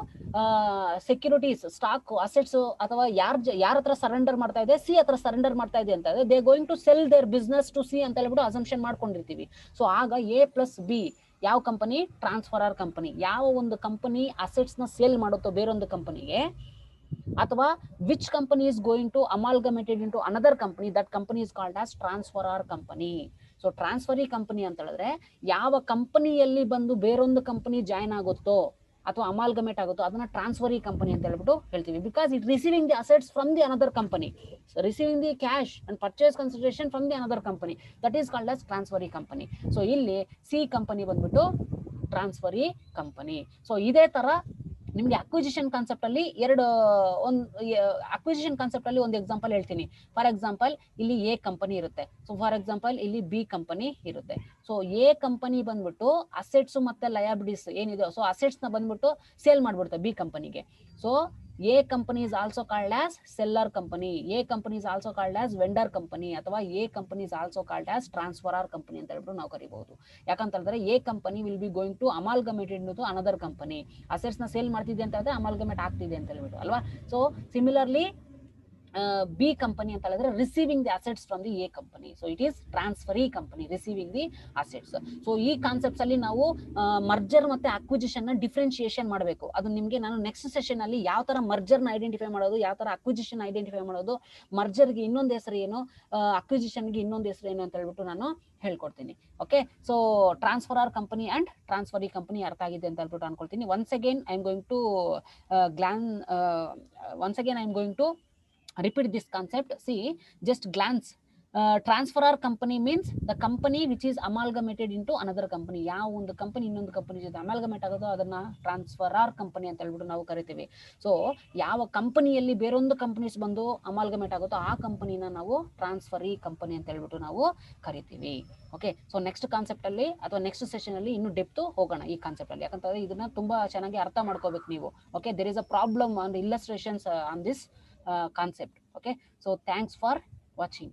ಸೆಕ್ಯೂರಿಟೀಸ್, ಸ್ಟಾಕ್, ಅಸೆಟ್ಸ್ ಅಥವಾ ಯಾರ ಹತ್ರ ಸರೆಂಡರ್ ಮಾಡ್ತಾ ಇದೆ, ಸಿ ಹತ್ರ ಸರೆಂಡರ್ ಮಾಡ್ತಾ ಇದೆ ಅಂತ they going to sell their business to C ಅಂತ ಹೇಳ್ಬಿಟ್ಟು ಅಸಂಪ್ಷನ್ ಮಾಡ್ಕೊಂಡಿರ್ತೀವಿ. ಸೊ ಆಗ ಎ ಪ್ಲಸ್ ಬಿ ಯಾವ ಕಂಪನಿ, ಟ್ರಾನ್ಸ್ಫರರ್ ಕಂಪನಿ. ಯಾವ ಒಂದು ಕಂಪನಿ ಅಸೆಟ್ಸ್ ನ ಸೇಲ್ ಮಾಡುತ್ತೋ ಬೇರೊಂದು ಕಂಪನಿಗೆ, ಅಥವಾ which company is going to amalgamated into another company, that company is called as transferor company. So transferee company ಅಂತ ಹೇಳಿದ್ರೆ ಯಾವ ಕಂಪನಿಯಲ್ಲಿ ಬಂದು ಬೇರೊಂದು ಕಂಪನಿ ಜಾಯ್ನ್ ಆಗುತ್ತೋ ಅಥವಾ ಅಮಾಲ್ಗಮೇಟ್ ಆಗುತ್ತೋ ಅದನ್ನ ಟ್ರಾನ್ಸ್ಫರಿ ಕಂಪನಿ ಅಂತ ಹೇಳ್ಬಿಟ್ಟು ಹೇಳ್ತೀವಿ. Because it receiving the assets from the another company, receiving the cash and purchase consideration from the another company, that is called as transferee company. So ಇಲ್ಲಿ C company ಬಂದ್ಬಿಟ್ಟು transferee company. So ಇದೇ ತರ ನಿಮ್ಗೆ acquisition concept ಅಲ್ಲಿ acquisition concept ಅಲ್ಲಿ ಒಂದು example ಹೇಳ್ತೀನಿ. For example ಇಲ್ಲಿ ಎ ಕಂಪನಿ ಇರುತ್ತೆ. ಸೊ ಫಾರ್ ಎಕ್ಸಾಂಪಲ್ ಇಲ್ಲಿ ಬಿ ಕಂಪನಿ ಇರುತ್ತೆ. ಸೊ ಎ ಕಂಪನಿ ಬಂದ್ಬಿಟ್ಟು ಅಸೆಟ್ಸ್ ಮತ್ತೆ ಲಯಬಿಲಿಟೀಸ್ ಏನಿದೆ, ಸೊ ಅಸೆಟ್ಸ್ ನ ಬಂದ್ಬಿಟ್ಟು ಸೇಲ್ ಮಾಡ್ಬಿಡುತ್ತೆ ಬಿ ಕಂಪನಿಗೆ. So A company is also called as seller company, A company is also called as vendor company, ಅಥವಾ A company is also called as transferor company ಅಂತ ಹೇಳ್ಬಿಟ್ಟು ನಾವು ಕರಿಬಹುದು. ಯಾಕಂತ ಹೇಳಿದ್ರೆ A company will be going to amalgamated into another company. Assets ನ sale ಮಾಡ್ತಿದೆ ಅಂತ ಹೇಳಿದ್ರೆ ಅಮಾಲ್ಗಮೇಟ್ ಆಗ್ತಿದೆ ಅಂತ ಹೇಳ್ಬಿಟ್ಟು ಅಲ್ವಾ. ಸೊ ಸಿಮಿಲರ್ಲಿ ಬಿ ಕಂಪನಿ ಅಂತ ಹೇಳಿದ್ರೆ receiving the assets from the A company. So it is transferee company, receiving the assets. So ಈ ಕಾನ್ಸೆಪ್ಟ್ಸ್ ಅಲ್ಲಿ ನಾವು ಮರ್ಜರ್ ಮತ್ತೆ ಅಕ್ವಿಜಿಷನ್ ನ ಡಿಫ್ರೆನ್ಶಿಯೇಷನ್ ಮಾಡಬೇಕು. ಅದು ನಿಮಗೆ ನಾನು ನೆಕ್ಸ್ಟ್ ಸೆಷನ್ ಅಲ್ಲಿ ಯಾವ ತರ ಮರ್ಜರ್ ನ ಐಡೆಂಟಿಫೈ ಮಾಡೋದು, ಯಾವ ತರ ಅಕ್ವಿಜಿಷನ್ ಐಡೆಂಟಿಫೈ ಮಾಡೋದು, ಮರ್ಜರ್ಗೆ ಇನ್ನೊಂದು ಹೆಸರು ಏನು, ಅಕ್ವಿಜಿಷನ್ಗೆ ಇನ್ನೊಂದು ಹೆಸರು ಏನು ಅಂತ ಹೇಳ್ಬಿಟ್ಟು ನಾನು ಹೇಳ್ಕೊಡ್ತೀನಿ. Okay, so transferor company and transferee company ಅರ್ಥ ಆಗಿದೆ ಅಂತ ಹೇಳ್ಬಿಟ್ಟು ಅನ್ಕೊಳ್ತೀನಿ. Once again I am going to repeat this concept. See, just glance. Transferor company means the company which is amalgamated into another company. ಯಾವ ಒಂದು ಕಂಪನಿ ಇನ್ನೊಂದು company ಜೊತೆ amalgamate ಆಗೋದು ಅದನ್ನ ಟ್ರಾನ್ಸ್ಫರರ್ ಕಂಪನಿ ಅಂತ ಹೇಳ್ಬಿಟ್ಟು ನಾವು ಕರಿತೀವಿ. ಸೊ ಯಾವ ಕಂಪನಿಯಲ್ಲಿ ಬೇರೊಂದು ಕಂಪನೀಸ್ ಬಂದು ಅಮಾಲ್ಗಮೇಟ್ ಆಗುತ್ತೋ ಆ ಕಂಪನಿನ ನಾವು ಟ್ರಾನ್ಸ್ಫರಿ ಕಂಪನಿ ಅಂತ ಹೇಳ್ಬಿಟ್ಟು ನಾವು ಕರಿತೀವಿ. ಓಕೆ, ಸೊ ನೆಕ್ಸ್ಟ್ ಕಾನ್ಸೆಪ್ಟ್ ಅಲ್ಲಿ ಅಥವಾ ನೆಕ್ಸ್ಟ್ ಸೆಷನ್ ಅಲ್ಲಿ ಇನ್ನು ಡೆಪ್ತ್ ಹೋಗೋಣ ಈ ಕಾನ್ಸೆಪ್ಟ್ ಅಲ್ಲಿ. ಯಾಕಂತಂದ್ರೆ ಇದನ್ನ ತುಂಬಾ ಚೆನ್ನಾಗಿ ಅರ್ಥ ಮಾಡ್ಕೋಬೇಕು ನೀವು. Okay, there is a problem on illustrations on this concept. Okay, so thanks for watching.